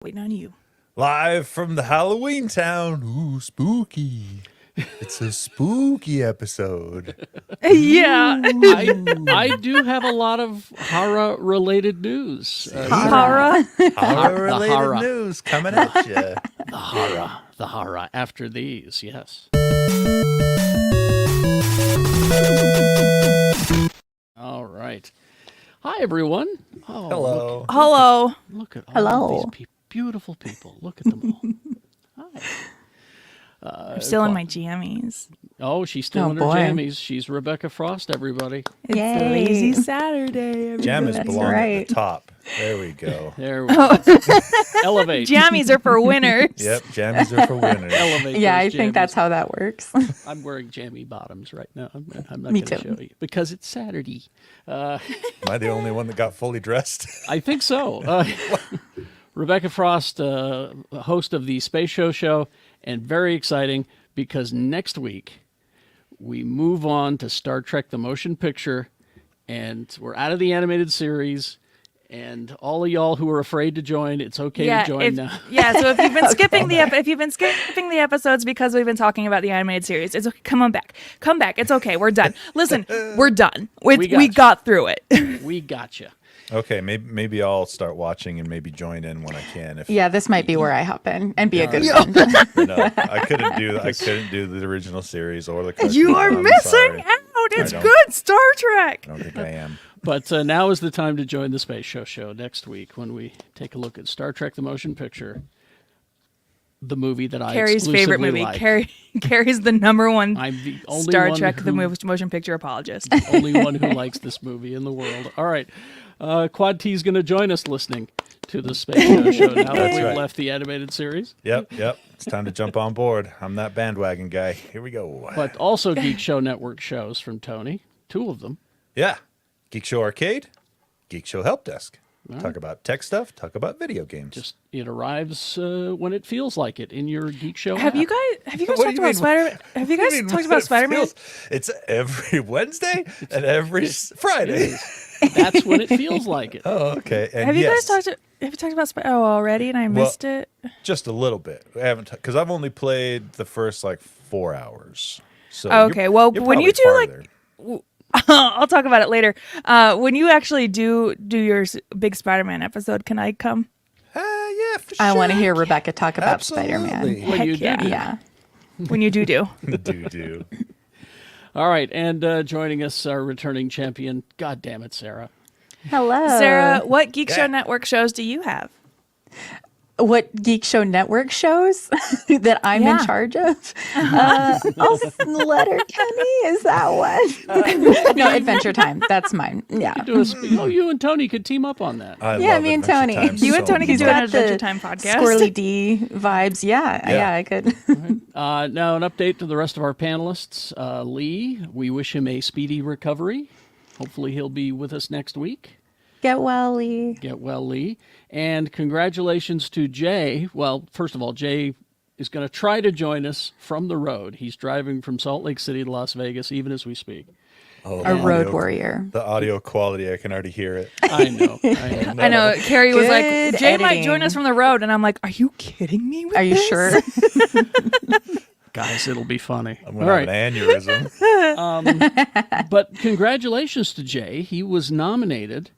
Waiting on you. Live from the Halloween town. Ooh, spooky. It's a spooky episode. Yeah. I do have a lot of horror-related news. Horror. Horror-related horror. news coming at you. The horror after these, yes. All right. Hi, everyone. Oh, Hello. Hello. Look at all Hello. these beautiful people. Look at them all. Hi. I'm still in my jammies. Oh, she's still Oh, in her boy. jammies. She's Rebecca Frost, everybody. It's Yay. lazy Saturday. Jammies That's belong right. at the top. There we go. There we go. Elevate. Jammies are for winners. Yep, jammies are for winners. Elevate. Yeah, I those think jammies. that's how that works. I'm wearing jammy bottoms right now. I'm not Me going to too. show you because it's Saturday. Am I the only one that got fully dressed? I think so. Rebecca Frost, host of the Space Show, and very exciting because next week we move on to Star Trek: The Motion Picture, and we're out of the animated series. And all of y'all who are afraid to join, it's okay to join now. Yeah, so if you've been skipping the episodes because we've been talking about the animated series, it's okay. Come on back. Come back. It's okay. We're done. Listen, we're done. We got through it. We got you. Okay, maybe I'll start watching and maybe join in when I can. If Yeah, this might be where I hop in and be a good Yeah. friend. no, I couldn't do the original series or the cartoon. You are I'm missing sorry. out. It's don't- good Star Trek. I don't think I am. But now is the time to join the Space Show next week when we take a look at Star Trek: The Motion Picture, the movie that I Carrie's favorite exclusively movie. like. Carrie's the number one I'm the only Star one Trek the who- motion picture apologist. only one who likes this movie in the world. All right. Quad T's going to join us listening to the Space Show now that That's we've right. left the animated series. Yep. It's time to jump on board. I'm that bandwagon guy. Here we go. But also Geek Show Network shows from Tony, 2 of them. Yeah. Geek Show Arcade, Geek Show Help Desk. Talk about tech stuff, talk about video games. Just it arrives when it feels like it in your Geek Show Have you app. guys What do talked you about mean? Spider? Have you What do guys you mean talked when about it Spider-Man? feels- It's every Wednesday and every Friday. That's when it feels like it. Oh, okay. And Have you yes, guys talked about already and I missed it? just a little bit. I haven't because I've only played the first 4 hours. So Okay, you're- well, you're when you probably do, farther. I'll talk about it later. When you actually do your big Spider-Man episode, can I come? Yeah, for sure. I want to hear Rebecca talk about Absolutely. Spider-Man. When Heck you yeah. do. Yeah. When you do. do. All right, and joining us, our returning champion. God damn it, Sarah. Hello. Sarah, what Geek Show Yeah. Network shows do you have? What Geek Show Network shows that I'm Yeah. in charge of? Letterkenny, is that one? No, Adventure Time. That's mine. Yeah. You and Tony could team up on that. I Yeah, love me and Adventure Tony. Time You and so Tony can much. do an got Adventure the Time podcast. Squirrely D vibes. Yeah, I could. Now, an update to the rest of our panelists. Lee, we wish him a speedy recovery. Hopefully, he'll be with us next week. Get well, Lee. Get well, Lee. And congratulations to Jay. Well, first of all, Jay is going to try to join us from the road. He's driving from Salt Lake City to Las Vegas, even as we speak. Oh, A the road audio- warrior. The audio quality, I can already hear it. I know. I know. Carrie was like, Good Jay might editing. join us from the road. And I'm like, are you kidding me? With Are you this? sure? Guys, it'll be funny. I'm All going to right. have an aneurysm. But congratulations to Jay. He was nominated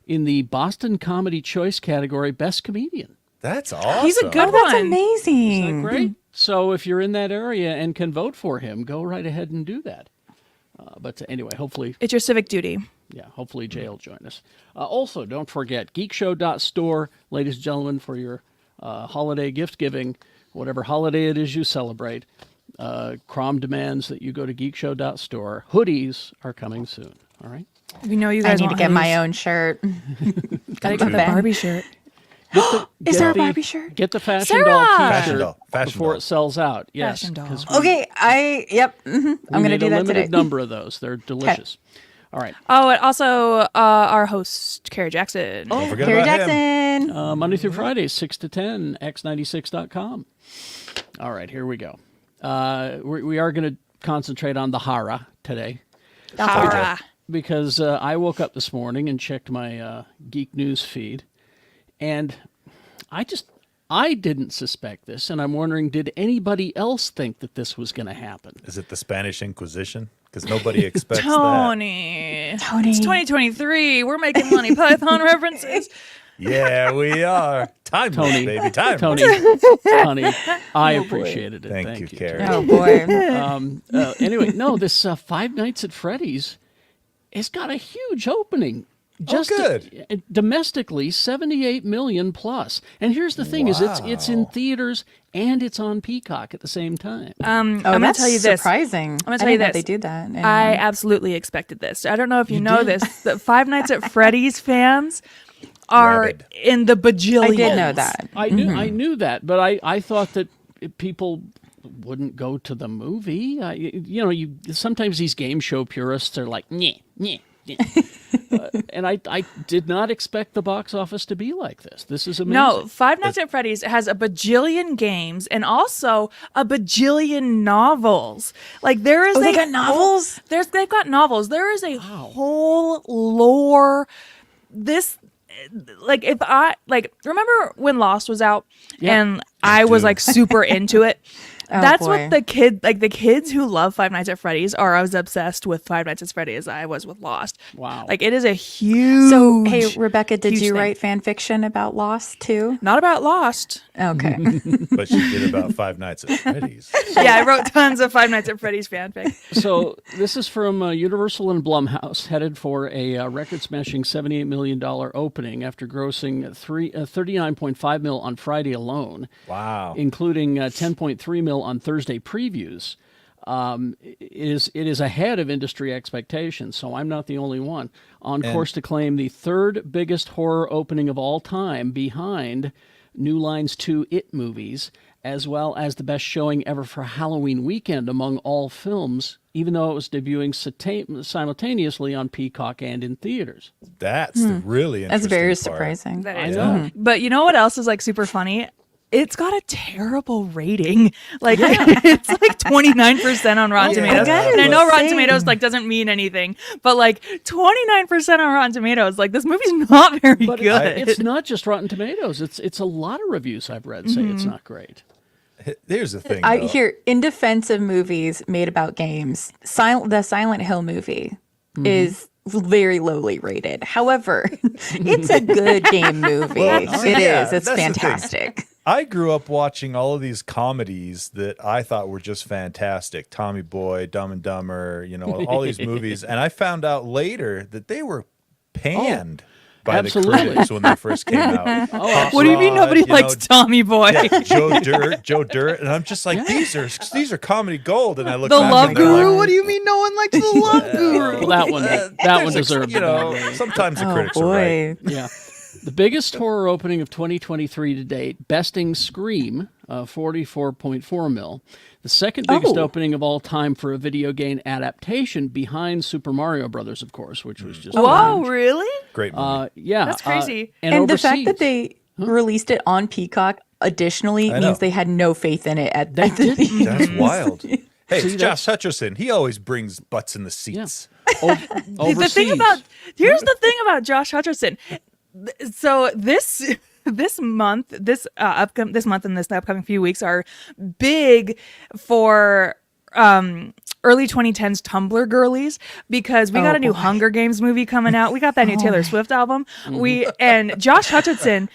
in the Boston Comedy Choice category Best Comedian. That's awesome. He's a good Oh, that's one. amazing. Isn't that great? So if you're in that area and can vote for him, go right ahead and do that. But anyway, hopefully, It's your civic duty. hopefully Jay will join us. Also, don't forget, geekshow.store, ladies and gentlemen, for your holiday gift giving, whatever holiday it is you celebrate. Crom demands that you go to geekshow.store. Hoodies are coming soon. All right? We know you I guys need to want get my hoodies. own shirt. Gotta get the Ben. Barbie shirt. Is there a Barbie shirt? Get the Fashion Sarah! Doll Fashion t-shirt doll. Fashion before doll. it sells out. Yes, Fashion doll. 'cause Okay, I'm going to do a that limited today. number of those. They're delicious. All right. Oh, and also our host, Carrie Jackson. Don't forget Carrie about him. Jackson. Monday through Friday, 6 to 10, x96.com. All right, here we go. We are going to concentrate on the horror today Horror. because I woke up this morning and checked my Geek News feed, and I didn't suspect this, and I'm wondering, did anybody else think that this was going to happen? Is it the Spanish Inquisition? Because nobody expects that. Tony. It's 2023. We're making Monty Python references. Yeah, we are. Timeless, Tony, baby. Timeless. Tony, I appreciated it. Thank you, Carrie. Oh boy. Anyway, no, this Five Nights at Freddy's has got a huge opening. Just good. Domestically, 78 million plus. And here's the thing: is it's in theaters and it's on Peacock at the same time. I'm going to tell you this. Surprising. I'm going to tell you this. They do that. Anyway. I absolutely expected this. I don't know if you know this. The Five Nights at Freddy's fans are Rabid. in the bajillions. I did know that. I knew that, but I thought that people wouldn't go to the movie. Sometimes these game show purists are like, nyeh, nyeh. And I did not expect the box office to be like this. This is amazing. No, Five Nights at Freddy's has a bajillion games and also a bajillion novels. Like there is they got novels? They've got novels. There is a whole lore. This remember when Lost was out and I was like super into it. That's boy. what the kids who love Five Nights at Freddy's are as obsessed with Five Nights at Freddy's as I was with Lost. Wow. Like it is a huge. So, hey, Rebecca, did you thing. write fan fiction about Lost too? Not about Lost. Okay. But she did about Five Nights at Freddy's. Yeah, I wrote tons of Five Nights at Freddy's fanfic. So this is from Universal and Blumhouse, headed for a record-smashing $78 million opening after grossing $39.5 million on Friday alone. Wow. Including $10.3 million on Thursday previews. It is ahead of industry expectations, so I'm not the only one. On course to claim the third biggest horror opening of all time, behind New Line's 2 It movies, as well as the best showing ever for Halloween weekend among all films, even though it was debuting simultaneously on Peacock and in theaters. That's the really interesting That's very part. surprising. I know. But you know what else is like super funny? It's got a terrible rating. Like it's like 29% on Rotten Tomatoes. And I know Rotten Tomatoes like doesn't mean anything, but like 29% on Rotten Tomatoes, like this movie's not very But good. it's not just Rotten Tomatoes. It's a lot of reviews I've read say it's not great. Here's the thing. I though. hear in defense of movies made about games, the Silent Hill movie is very lowly rated. However, it's a good game movie. It is. It's fantastic. I grew up watching all of these comedies that I thought were just fantastic. Tommy Boy, Dumb and Dumber, all these movies. And I found out later that they were panned by absolutely. the critics when they first came out. What do you mean nobody likes Tommy Boy? Yeah, Joe Dirt. And I'm just like, these are comedy gold. And I look The back Love and they're Guru? like, What do you mean no one likes The Love Guru? Well, that one deserved sometimes the Oh critics are right. boy. Yeah. The biggest horror opening of 2023 to date, besting Scream, 44.4 mil. The second biggest opening of all time for a video game adaptation, behind Super Mario Brothers, of course, which was just Whoa, really? Great movie. yeah, That's crazy. And the fact overseas. that they released it on Peacock additionally I know. means they had no faith in it at They the didn't. That's wild. Hey, it's See, Josh Hutcherson. He always brings butts in the seats. The thing about here's the thing about Josh Hutcherson. So this month and this upcoming few weeks are big for early 2010s Tumblr girlies, because we got a new Hunger Games movie coming out. We got that new Taylor Swift album. And Josh Hutcherson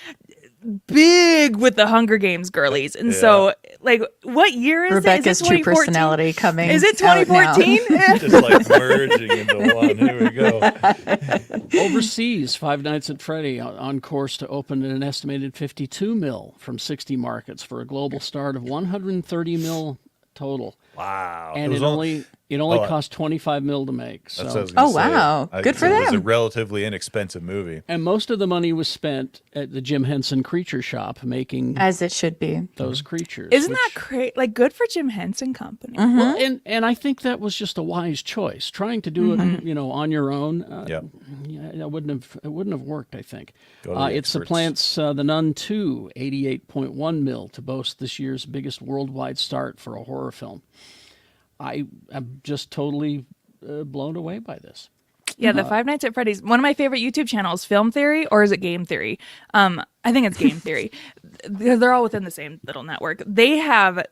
big with the Hunger Games girlies. And so like what year is Rebecca's it? Is it true 2014? personality coming. Is it out now. 2014? Just like merging into one. Here we go. Overseas, Five Nights at Freddy on course to open at an estimated 52 mil from 60 markets for a global start of 130 mil total. Wow. And it only cost 25 mil to make. So. That's what I was gonna say. wow. Good for It was a them. relatively inexpensive movie. And most of the money was spent at the Jim Henson Creature Shop making As it should be. those creatures. Isn't which- that great? Like good for Jim Henson Company. Well, and I think that was just a wise choice. Trying to do it, on your own, Yep. it wouldn't have worked. I think Go to the it experts. supplants The Nun 2, 88.1 mil, to boast this year's biggest worldwide start for a horror film. I am just totally blown away by this. Yeah, the Five Nights at Freddy's. One of my favorite YouTube channels, Film Theory, or is it Game Theory? I think it's Game Theory. They're all within the same little network. They have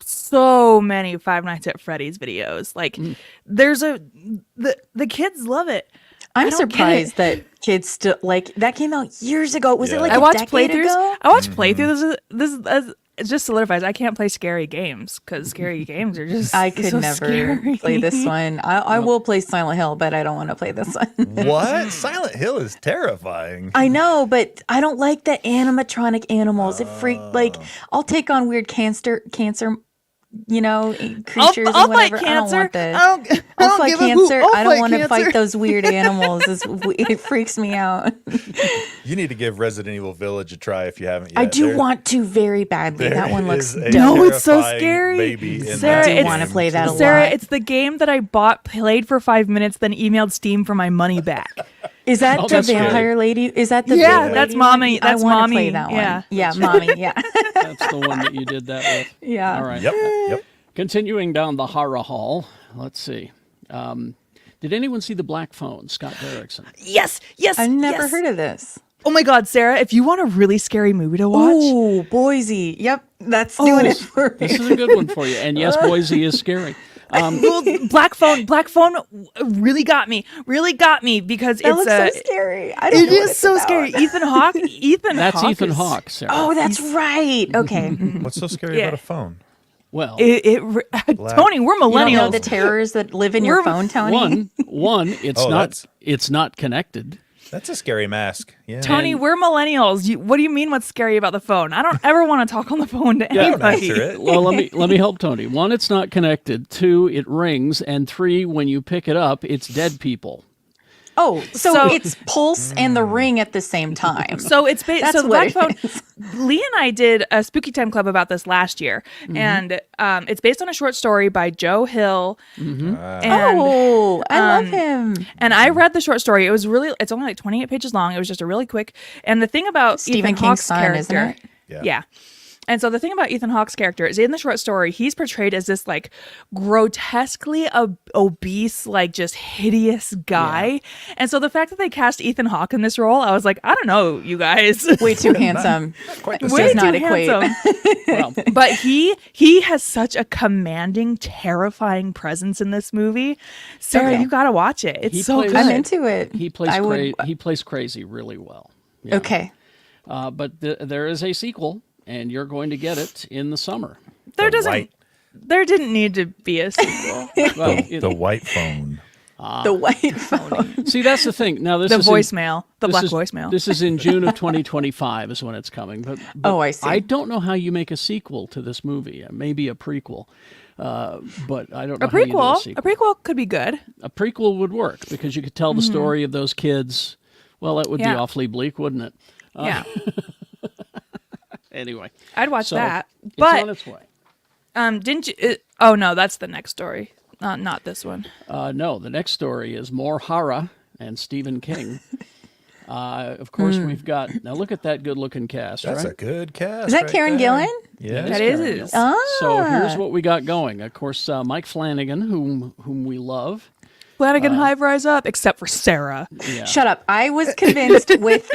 so many Five Nights at Freddy's videos. Like, the kids love it. I'm surprised that kids still like that came out years ago. Was it like a decade ago? I watched playthroughs. This it just solidifies I can't play scary games because scary games are just I could so never scary. play this one. I will play Silent Hill, but I don't want to play this one. What? Silent Hill is terrifying. I know, but I don't like the animatronic animals. It like I'll take on weird cancer, creatures I'll and whatever. fight cancer. I don't want this. I'll fight give a cancer. hoot. I don't want to fight those weird animals. It freaks me out. You need to give Resident Evil Village a try if you haven't yet. I do want to very badly. That one looks is a No, it's so terrifying scary. baby in Sarah, that I it's- want to game. play that a Sarah, lot. it's the game that I played for 5 minutes, then emailed Steam for my money back. Is that Oh, the that's good. vampire lady? Is that the Yeah, big that's lady mommy. one? That's I want mommy. to play that Yeah. one. Yeah, mommy. Yeah, That's the one that you did that with. yeah. All right. Yep. Continuing down the horror hall, let's see. Did anyone see the Black Phone, Scott Derrickson? Yes. I've never heard of this. Oh my God, Sarah! If you want a really scary movie to watch, Oh, Boise. Yep, that's doing it for me. This is a good one for you. And yes, Boise is scary. well, Black Phone really got me because That it's looks so scary. I don't it know what is it's so about. scary. Ethan Hawke. That's Hawke Ethan is- Hawke, Sarah. Oh, that's right. Okay. What's so scary Yeah. about a phone? Well, Tony, we're You don't know millennials. the terrors that live in your We're- phone, Tony? one, Oh, it's not connected. That's a scary mask. Yeah. Tony, we're millennials. What do you mean? What's scary about the phone? I don't ever want to talk on the phone to Don't anybody. answer it. Well, let me help Tony. One, it's not connected. Two, it rings, and three, when you pick it up, it's dead people. Oh, so So- it's Pulse and the Ring at the same time. So it's That's so the what Black it Phone. Lee and I did a Spooky Time Club about this last year, and it's based on a short story by Joe Hill. And Oh, I love him. and I read the short story. It's only like 28 pages long. It was just a really quick. And the thing about Stephen Ethan King's Hawke's son, character, isn't it? Yeah. And so the thing about Ethan Hawke's character is in the short story, he's portrayed as this like grotesquely obese, like just hideous guy. And so the fact that they cast Ethan Hawke in this role, I was like, I don't know, you guys. Way too handsome. Quite the Way does too not equate. handsome. Well, But he has such a commanding, terrifying presence in this movie. Sarah, Okay. you got to watch it. It's He so plays- good. I'm into it. he plays I would- he plays crazy really well. Yeah. Okay. But there is a sequel, and you're going to get it in the summer. There The white- there didn't need to be a sequel. Well, the white phone. The white phone. see, that's the thing. Now this The is voicemail, the this black is- voicemail. This is in June of 2025 is when it's coming. But Oh, I see. I don't know how you make a sequel to this movie. Maybe a prequel, but I don't know. A how you do prequel. a A sequel. prequel could be good. A prequel would work because you could tell the story of those kids. Well, that would be Yeah. awfully bleak, wouldn't it? Yeah, Anyway, I'd watch so that. it's But on its way. didn't you? Oh no, that's the next story. Not this one. No, the next story is more horror and Stephen King. Of course, we've got now. Look at that good-looking cast. That's right? a good cast. Is that right Karen there. Gillan? Yeah. That is. So here's what we got going. Of course, Mike Flanagan, whom we love. Flanagan Hive Rise Up, except for Sarah. Yeah. Shut up. I was convinced with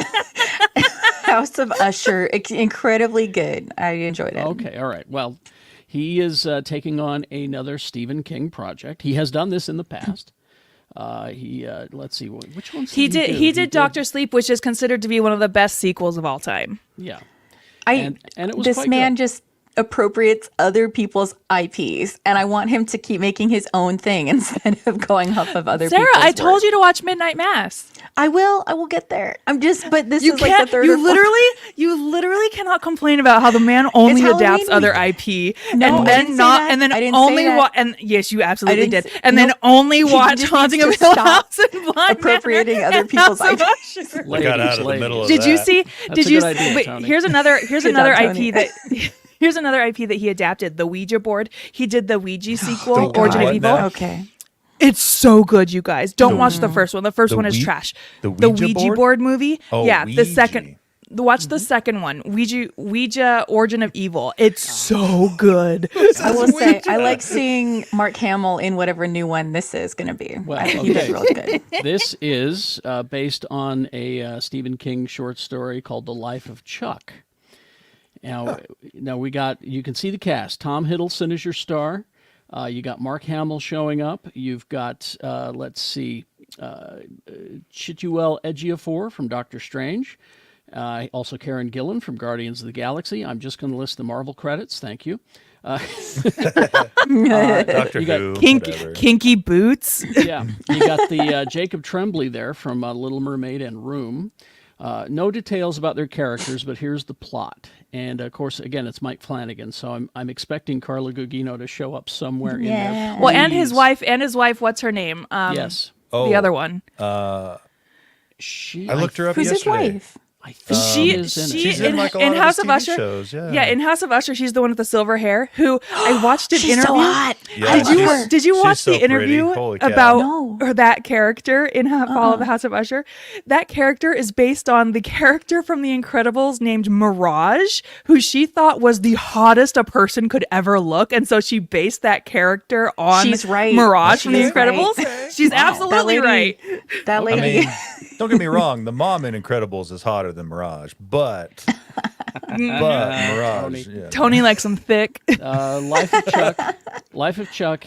House of Usher. Incredibly good. I enjoyed it. Okay. All right. Well, he is taking on another Stephen King project. He has done this in the past. Let's see, which ones He did did. He did Doctor Sleep, which is considered to be one of the best sequels of all time. Yeah. And it was this quite man good. just appropriates other people's IPs, and I want him to keep making his own thing instead of going off of other Sarah, people's I told work. you to watch Midnight Mass. I will get there. But this You is like can't. the third or fourth. You literally cannot complain about how the man only It's adapts Halloween other IP No, I and didn't then say not, that. and then I didn't say only that. watch. And yes, you absolutely I didn't did. say- And then Nope. only He watch just Haunting of needs to Hill stop House and Blind appropriating Manor other and people's House of IPs. Usher. We got out of the middle of Did you that. see? That's Did a you? good idea, Wait, Tony. here's another Good job, IP Tony. that. Here's another IP that he adapted, the Ouija board. He did the Ouija sequel, The Origin of what Evil. now? Okay. It's so good, you guys. Don't watch the first one. The first the one is Ouija- trash. the The Ouija Ouija board? board movie. Oh, yeah, the Ouija. second. Watch the second one, Ouija Origin of Evil. It's so good. I will say, I like seeing Mark Hamill in whatever new one this is going to be. Well, He did really good. This is based on a Stephen King short story called The Life of Chuck. Now you can see the cast. Tom Hiddleston is your star. You got Mark Hamill showing up. You've got, Chiwetel Ejiofor from Doctor Strange. Also Karen Gillan from Guardians of the Galaxy. I'm just going to list the Marvel credits. Thank you. Doctor Who, whatever. Kinky boots. Yeah, you got the Jacob Tremblay there from Little Mermaid and Room. No details about their characters, but here's the plot. And of course, again, it's Mike Flanagan, so I'm expecting Carla Gugino to show up somewhere in there. Well, and his wife. What's her name? Yes. The other one. I looked her up Who's his yesterday. wife? I think She's in like a lot of House these of TV Usher. shows. Yeah. Yeah, in House of Usher, she's the one with the silver hair. Who I watched an She's interview. so hot. Yeah, Did you watch so the interview pretty. Holy cow. about No. that character in Fall of the House of Usher? That character is based on the character from The Incredibles named Mirage, who she thought was the hottest a person could ever look, and so she based that character on She's right. Mirage from The She's Incredibles. right. She's absolutely right. That I lady. mean, don't get me wrong. The mom in Incredibles is hotter than Mirage, but Mirage. Yeah. Tony likes them thick. Life of Chuck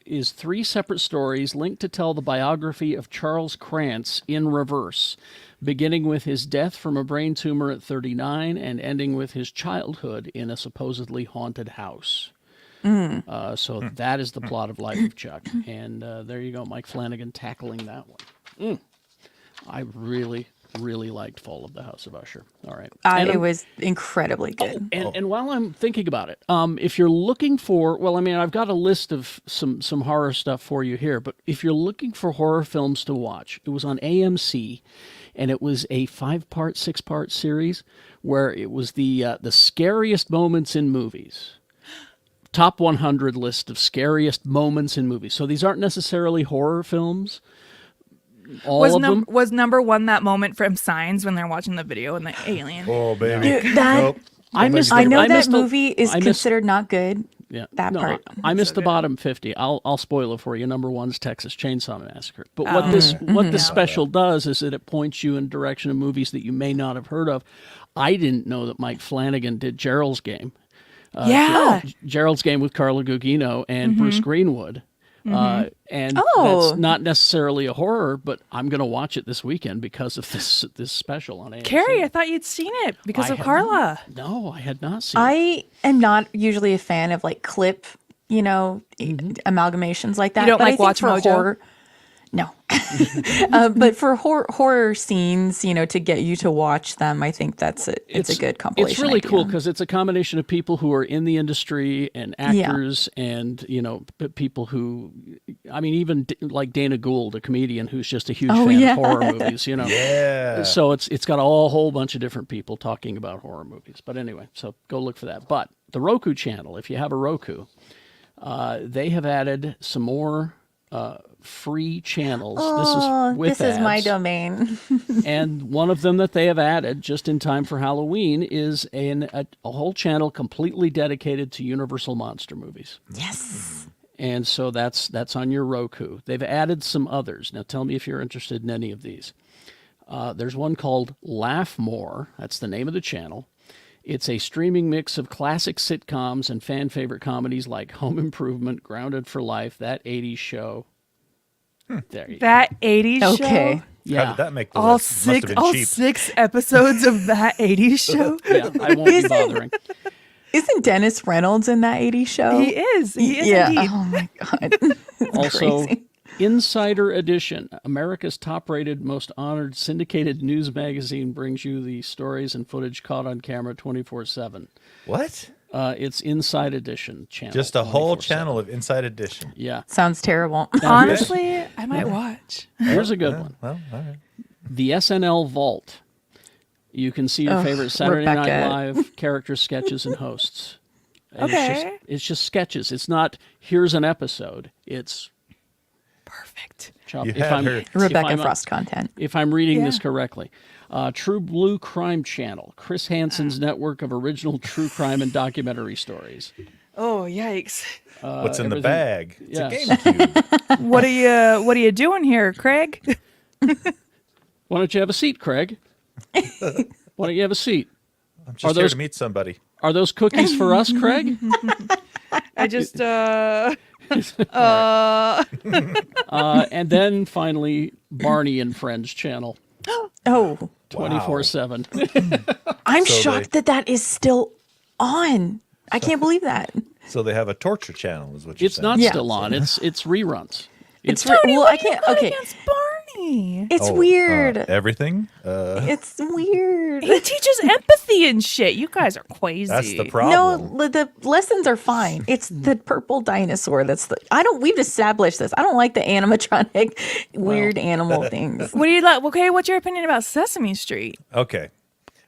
is 3 separate stories linked to tell the biography of Charles Krantz in reverse, beginning with his death from a brain tumor at 39 and ending with his childhood in a supposedly haunted house. So that is the plot of Life of Chuck. And there you go, Mike Flanagan tackling that one. I really liked Fall of the House of Usher. All right. It was incredibly good. And while I'm thinking about it, if you're looking for, well, I mean, I've got a list of some horror stuff for you here, but if you're looking for horror films to watch, it was on AMC, and it was a 5-part, 6-part series where it was the scariest moments in movies. Top 100 list of scariest moments in movies. So these aren't necessarily horror films. Was number one that moment from Signs when they're watching the video and the alien? Oh baby, Dude, that- nope. I missed know missed that the- movie is I missed- considered not good. Yeah, That part. I missed the bottom 50. I'll spoil it for you. Number 1's Texas Chainsaw Massacre. But what this special does is that it points you in direction of movies that you may not have heard of. I didn't know that Mike Flanagan did Gerald's Game. Gerald's Game with Carla Gugino and Bruce Greenwood. And that's not necessarily a horror, but I'm going to watch it this weekend because of this special on AMC. Carrie, I thought you'd seen it because of Carla. No, I had not seen it. I am not usually a fan of like clip, amalgamations like that. You don't but like I think Watch for Mojo? horror, no. But for horror scenes, to get you to watch them, I think it's a good compilation. It's really idea. cool because it's a combination of people who are in the industry and actors and, people who, I mean, even like Dana Gould, a comedian who's just a huge fan of horror movies, Yeah. So it's got a whole bunch of different people talking about horror movies. But anyway, so go look for that. But the Roku channel, if you have a Roku, they have added some more free channels. This is my ads. Domain. And one of them that they have added just in time for Halloween is a whole channel completely dedicated to Universal monster movies. Yes. And so that's on your Roku. They've added some others. Now tell me if you're interested in any of these. There's one called Laugh More. That's the name of the channel. It's a streaming mix of classic sitcoms and fan favorite comedies like Home Improvement, Grounded for Life, That 80s Show. There you go. That 80s Okay. show? Yeah. How did that make the All list? Must have been cheap. 6 episodes of that 80s show? Yeah, I won't be bothering. Isn't Dennis Reynolds in that 80s show? He is. He is yeah. indeed. Oh my God. It's Also, crazy. Insider Edition, America's top-rated, most honored syndicated news magazine, brings you the stories and footage caught on camera 24/7. What? It's Inside Edition channel. Just a whole 24/7. channel of Inside Edition. Yeah. Sounds terrible. Honestly, I might watch. Here's a good one. Well, all right. The SNL Vault. You can see your favorite Saturday Night Rebecca. Live characters, sketches, and hosts. And Okay. It's just sketches. It's not, here's an episode. It's Perfect. chop. You had her. Rebecca Frost content. If I'm reading this Yeah. correctly. True Blue Crime Channel, Chris Hansen's network of original true crime and documentary stories. Oh, yikes. What's in the everything- bag? It's yes. a GameCube. What are you doing here, Craig? Why don't you have a seat, Craig? Why don't you have a seat? I'm just here to meet somebody. Are those cookies for us, Craig? I just And then finally, Barney and Friends channel, Oh, 24/7. I'm So shocked that is still on. I can't believe that. So they have a torture channel, is what you're It's saying. not Yeah. still on. It's reruns. Well, I can't. Okay, against Barney. it's weird. Everything? It's weird. He teaches empathy and shit. You guys are crazy. That's the problem. No, the lessons are fine. It's the purple dinosaur that's the. We've established this. I don't like the animatronic weird animal things. What do you like? Okay, what's your opinion about Sesame Street? Okay.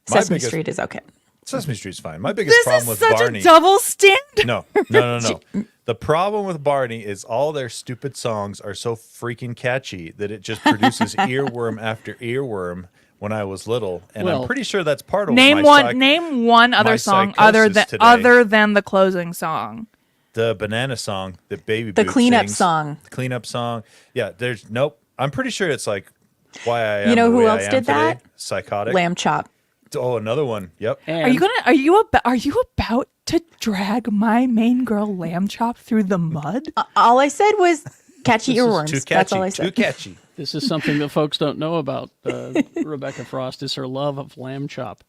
Sesame Street is okay. Sesame Street's fine. My biggest This problem is with such Barney. a double standard. No. The problem with Barney is all their stupid songs are so freaking catchy that it just produces earworm after earworm when I was little, and Well, I'm pretty sure that's part of Name one other my song psychosis today. other than the closing song. the banana song that Baby The Boot cleanup sings. song. The cleanup song. Yeah, there's nope. I'm pretty sure it's like why I am. You know the who way else I am did today. that? Psychotic. Lamb chop. Oh, another one. Yep. And Are you about to drag my main girl Lamb Chop through the mud? All I said was catchy Too earworms. catchy. That's all I Too said. catchy. this is something that folks don't know about Rebecca Frost is her love of lamb chop.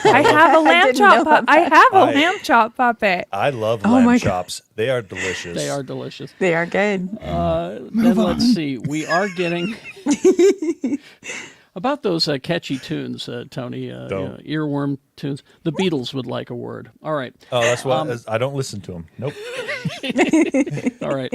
I have a lamb didn't chop. know I have a I- lamb chop puppet. I love Oh my lamb God. chops. They are delicious. They are delicious. They are good. Then let's see. We are getting about those catchy tunes, Tony. Don't. Earworm tunes. The Beatles would like a word. All right. Oh, that's why I don't listen to them. Nope. All right.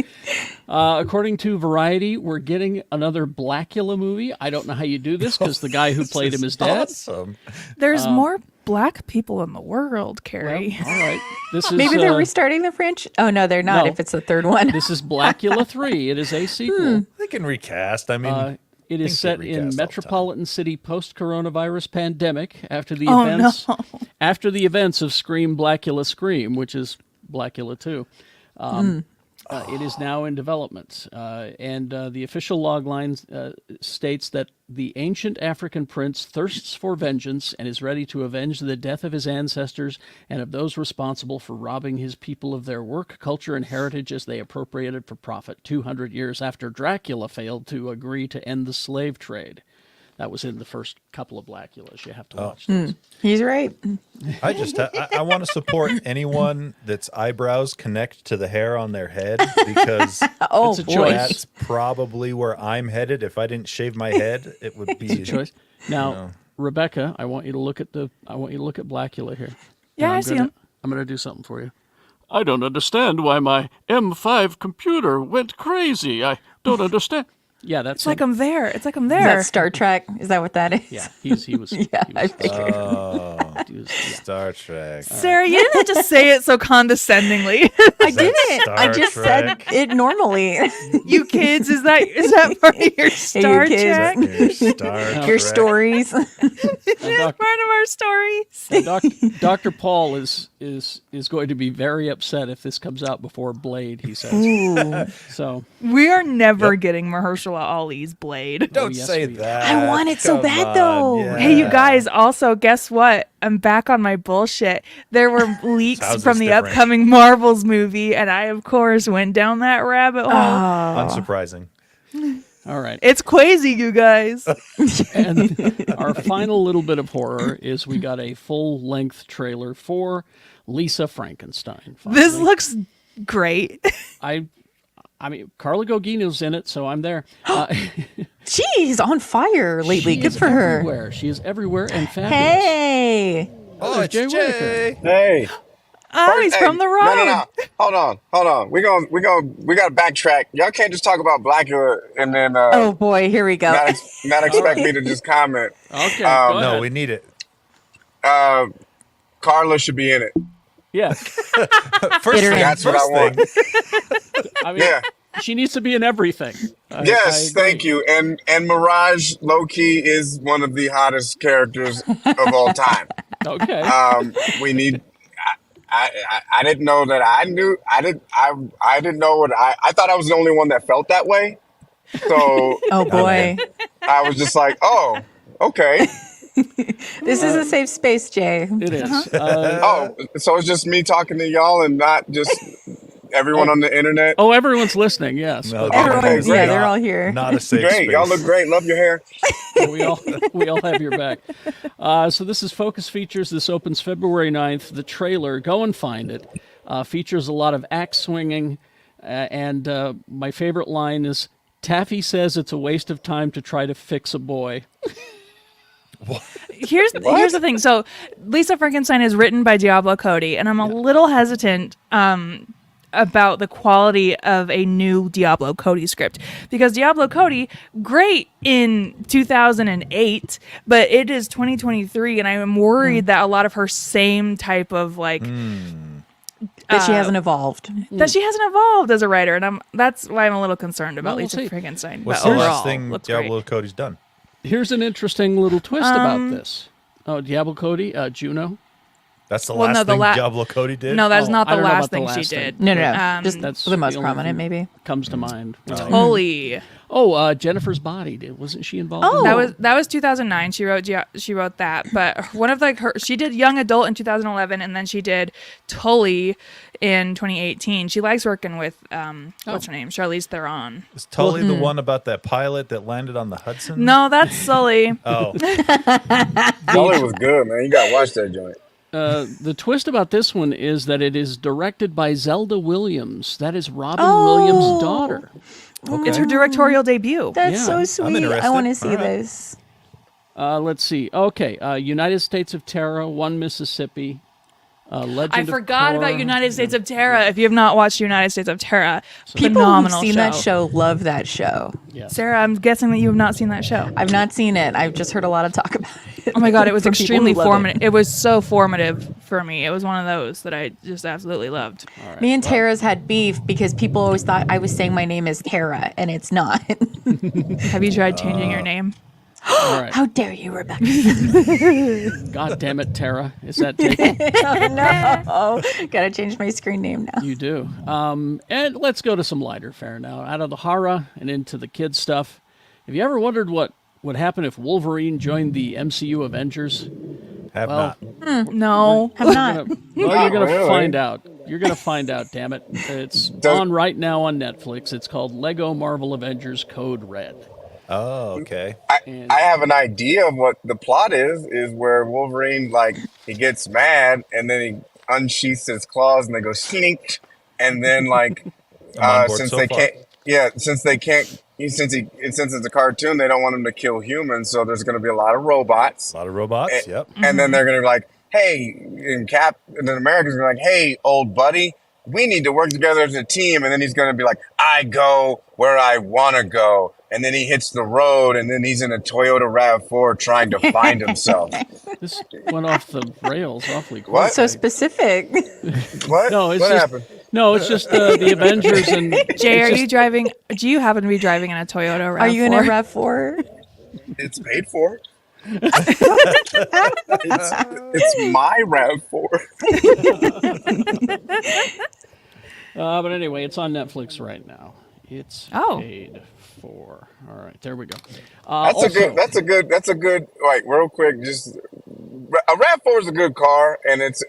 According to Variety, we're getting another Blackula movie. I don't know how you do this because the guy who played him is dead. Awesome. There's more black people in the world, Carrie. All right. This is Maybe they're restarting the French. Oh no, they're not. no. If it's the third one. this is Blackula 3. It is a sequel. They can recast. I mean, It is Things set get in recast all the metropolitan city post-coronavirus pandemic after the Oh, events no. after the events of Scream Blackula Scream, which is Blackula 2. It is now in development, and the official logline states that the ancient African prince thirsts for vengeance and is ready to avenge the death of his ancestors and of those responsible for robbing his people of their work, culture, and heritage as they appropriated for profit 200 years after Dracula failed to agree to end the slave trade. That was in the first couple of Blackulas. You have to watch those. He's right. I just I want to support anyone that's eyebrows connect to the hair on their head because Oh It's a boy. choice. that's probably where I'm headed. If I didn't shave my head, it would be Choice. Now, Rebecca, I want you to look at Blackula here. Yeah, And I see him. I'm going to do something for you. I don't understand why my M5 computer went crazy. I don't understand. Yeah, that's It's like him. I'm there. It's like I'm Is there. that Star Trek? Is that what that is? Yeah, he was. Yeah, he I was, figured. he was yeah. Star Trek. Sarah, you didn't just say it so condescendingly. I didn't. I Star just Trek? said it normally. You kids, is that part of your Star kids. Trek? Your Star Your Trek. stories. Doc- Part of our stories. and Dr. Paul is going to be very upset if this comes out before Blade. He says Ooh. so. We are never getting Mahershala Ali's Blade. Don't yes, say we- that. I want it so Come bad, on, though. yeah. Hey, you guys, also, guess what? I'm back on my bullshit. There were leaks How's from this the different? upcoming Marvels movie, and I, of course, went down that rabbit hole. Unsurprising. All right. It's crazy, you guys. And our final little bit of horror is we got a full-length trailer for Lisa Frankenstein. This finally. looks great. I mean, Carla Gugino's in it, so I'm there. She's on fire lately. She Good is for her. everywhere. She is everywhere and fabulous. Hey. Oh, it's Jay Jay. Hey. Oh, he's from the road. No. Hold on. We gotta backtrack. Y'all can't just talk about Blackula and then Oh boy, here we go. not expect me to just comment. Okay, Um, go No, ahead. we need it. Carla should be in it. Yeah, First Get her thing, in. That's what I first want. thing. I mean, Yeah. She needs to be in everything. Yes, thank you. And Mirage low-key is one of the hottest characters of all time. Okay. We need. I didn't know that I knew. I didn't know what I thought I was the only one that felt that way. So Oh boy. I was just like, oh, okay. This is a safe space, Jay. It is. Oh, so it's just me talking to y'all and not just everyone on the internet. Oh, everyone's listening. Yes. No, But Everyone's, great. yeah, they're all here. Not a safe Great, space. y'all look great. Love your hair. we all have your back. So this is Focus Features. This opens February 9th. The trailer, go and find it, features a lot of axe swinging. And my favorite line is, Taffy says it's a waste of time to try to fix a boy. Here's the thing. So Lisa Frankenstein is written by Diablo Cody, and I'm a little hesitant about the quality of a new Diablo Cody script, because Diablo Cody, great in 2008, but it is 2023, and I am worried that a lot of her same type of like That she hasn't evolved. that she hasn't evolved as a writer, and that's why I'm a little concerned about Well, we'll Lisa see. Frankenstein. What's but the overall, last thing looks Diablo great. Cody's done? Here's an interesting little twist about this. Oh, Diablo Cody, Juno. That's the Well, last no, the thing la- Diablo Cody did? No, that's Oh, not I the don't know last about the thing she last thing. did. No, That's just the most only prominent, thing maybe. comes to mind. Holy. Oh, Jennifer's Body. Wasn't she involved? Oh, in that was 2009. She wrote that, but one of like she did young adult in 2011, and then she did Tully in 2018. She likes working with what's her name, Charlize Theron. Is Tully the one about that pilot that landed on the Hudson? No, that's Sully. Oh, Dolly was good, man. You gotta watch that joint. The twist about this one is that it is directed by Zelda Williams. That is Robin Williams' daughter. It's her directorial debut. That's Yeah. so I'm sweet. I interested. want to see All right. this. Let's see. Okay, United States of Terror, One Mississippi, Legend I of forgot about Korra. United States of Terror. If you have not watched United States of Terror, People who've phenomenal seen that show love that show. Yes. Sarah, I'm guessing that you have not seen that show. I've not seen it. I've just heard a lot of talk about it. Oh my god, it was From people extremely who love formative. It was so formative for me. It was one of those that I just absolutely loved. Me and Tara's had beef because people always thought I was saying my name is Tara, and it's not. Have you tried changing your name? All right. How dare you, Rebecca? God damn it, Tara. Is that taken? Oh, gotta change my screen name now. You do. And let's go to some lighter fare now. Out of the horror and into the kid stuff. Have you ever wondered what would happen if Wolverine joined the MCU Avengers? have Well, not. No. I'm not. Well, you're going to really. find out. You're going to find out, damn it. It's on right now on Netflix. It's called Lego Marvel Avengers Code Red. Oh, okay. I have an idea of what the plot is where Wolverine, like, he gets mad and then he unsheaths his claws and they go slink, and then like I'm on board since so they far. can't since it's a cartoon, they don't want him to kill humans, so there's going to be a lot of robots. A lot of robots. Yep. And then they're going to be like, hey, and then America's going to be like, hey, old buddy, we need to work together as a team. And then he's going to be like, I go where I want to go. And then he hits the road, and then he's in a Toyota RAV4 trying to find himself. This went off the rails awfully quick. What? So specific. What? No, it's what just, happened? No, it's just the Avengers and Jay, are you driving? Do you happen to be driving in a Toyota RAV4? Are you in a RAV4? It's paid for. it's my RAV4. But anyway, it's on Netflix right now. It's Oh. paid for. All right, there we go. That's a good. Like real quick, just a RAV4 is a good car, and it's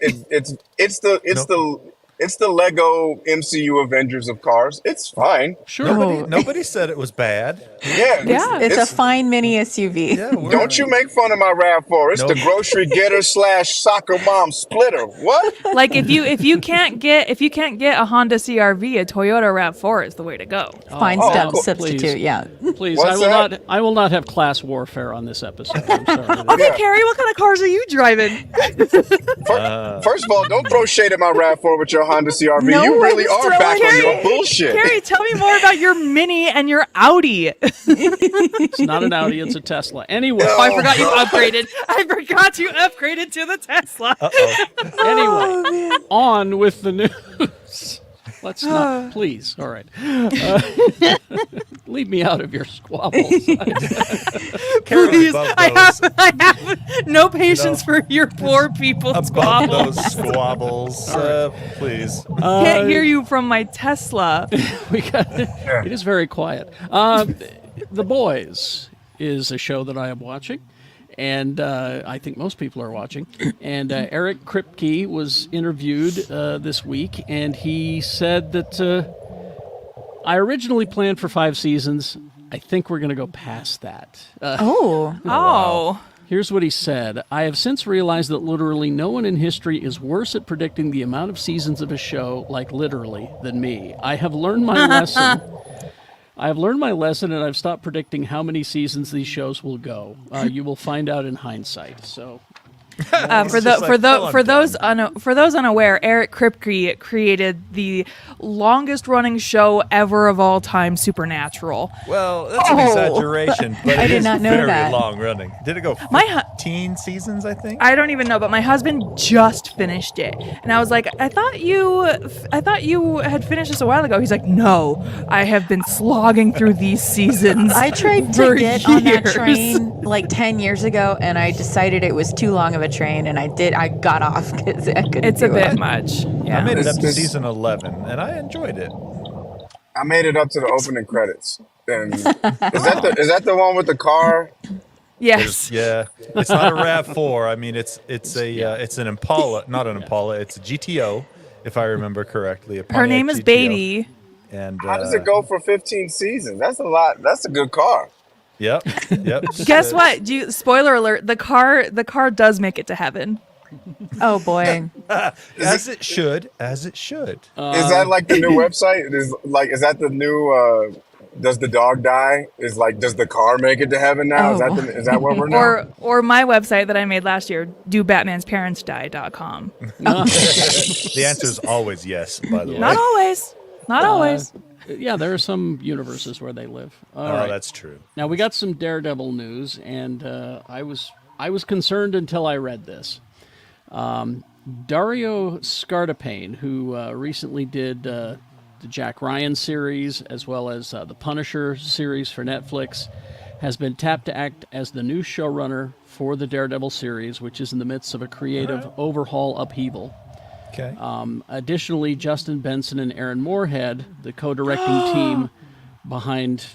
the Lego MCU Avengers of cars. It's fine. Sure. Nobody said it was bad. Yeah. Yeah. It's a fine mini SUV. Yeah, Don't you make fun of my RAV4. It's the Nope. grocery getter / soccer mom splitter. What? Like if you can't get a Honda CRV, a Toyota RAV4 is the way to go. Fine Oh, stuff cool. substitute, Please. yeah. Please, What's that? I will not have class warfare on this episode. I'm sorry. Okay, Yeah. Carrie, what kind of cars are you driving? First of all, don't throw shade at my RAV4 with your Honda CRV. No you really one's are back on throwing your shade. bullshit. Carrie, tell me more about your Mini and your Audi. It's not an Audi, it's a Tesla. Anyway, Oh, I forgot you upgraded. I forgot you upgraded to the Tesla. anyway, on with the news. Let's not, please. All right. Leave me out of your squabbles. Please, I have no patience for your poor people Above squabbles. those squabbles, please. Can't hear you from my Tesla. It is very quiet. The Boys is a show that I am watching, and I think most people are watching. And Eric Kripke was interviewed this week, and he said that I originally planned for 5 seasons. I think we're going to go past that. Oh. Here's what he said. I have since realized that literally no one in history is worse at predicting the amount of seasons of a show, like literally, than me. I have learned my lesson. I have learned my lesson, and I've stopped predicting how many seasons these shows will go. You will find out in hindsight. So, For those unaware, Eric Kripke created the longest running show ever of all time, Supernatural. Well, that's an exaggeration, but I it did is not know very that. long running. Did it go My 15 seasons, I think? I don't even know, but my husband just finished it, and I was like, I thought you had finished this a while ago. He's like, no, I have been slogging through these seasons. I tried for to get on that years. train like 10 years ago, and I decided it was too long of a train, and I got off because I couldn't It's do a bit it. much. Yeah. I made it up to This- season 11, and I enjoyed it. I made it up to the opening credits. And is that the one with the car? Yes. Yeah, it's not a RAV4. I mean, it's an Impala, not an Impala. It's a GTO, if I remember correctly. A Her Pontiac name is GTO. Baby. And How does it go for 15 seasons? That's a lot. That's a good car. Yep. Guess what? Spoiler alert: the car does make it to heaven. Oh boy. As it should. As it should. Is that like the new website? Is that the new? Does the dog die? Does the car make it to heaven now? Oh. Is that what we're now? Or my website that I made last year, dobatmansparentsdie.com. The answer is always yes. By the way. Not always. Not always. yeah, there are some universes where they live. All Oh, right. that's true. Now we got some Daredevil news, and I was concerned until I read this. Dario Scartapane, who recently did the Jack Ryan series as well as the Punisher series for Netflix, has been tapped to act as the new showrunner for the Daredevil series, which is in the midst of a creative overhaul upheaval. Okay. Additionally, Justin Benson and Aaron Moorhead, the co-directing team behind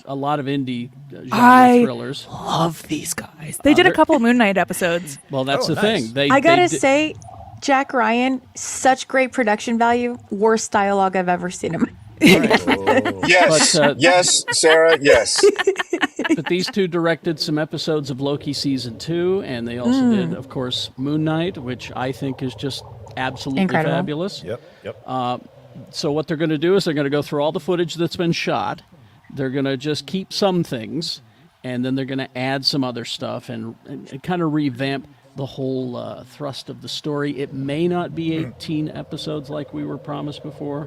a lot of indie genre thrillers. Love these guys. They did a couple Moon Knight episodes. Well, that's Oh, the nice. thing. I gotta say, Jack Ryan, such great production value. Worst dialogue I've ever seen him. Yes, But, yes, Sarah, yes. but these two directed some episodes of Loki season 2, and they also did, of course, Moon Knight, which I think is just absolutely Incredible. fabulous. Yep. So what they're going to do is they're going to go through all the footage that's been shot. They're going to just keep some things, and then they're going to add some other stuff and kind of revamp the whole thrust of the story. It may not be 18 episodes like we were promised before,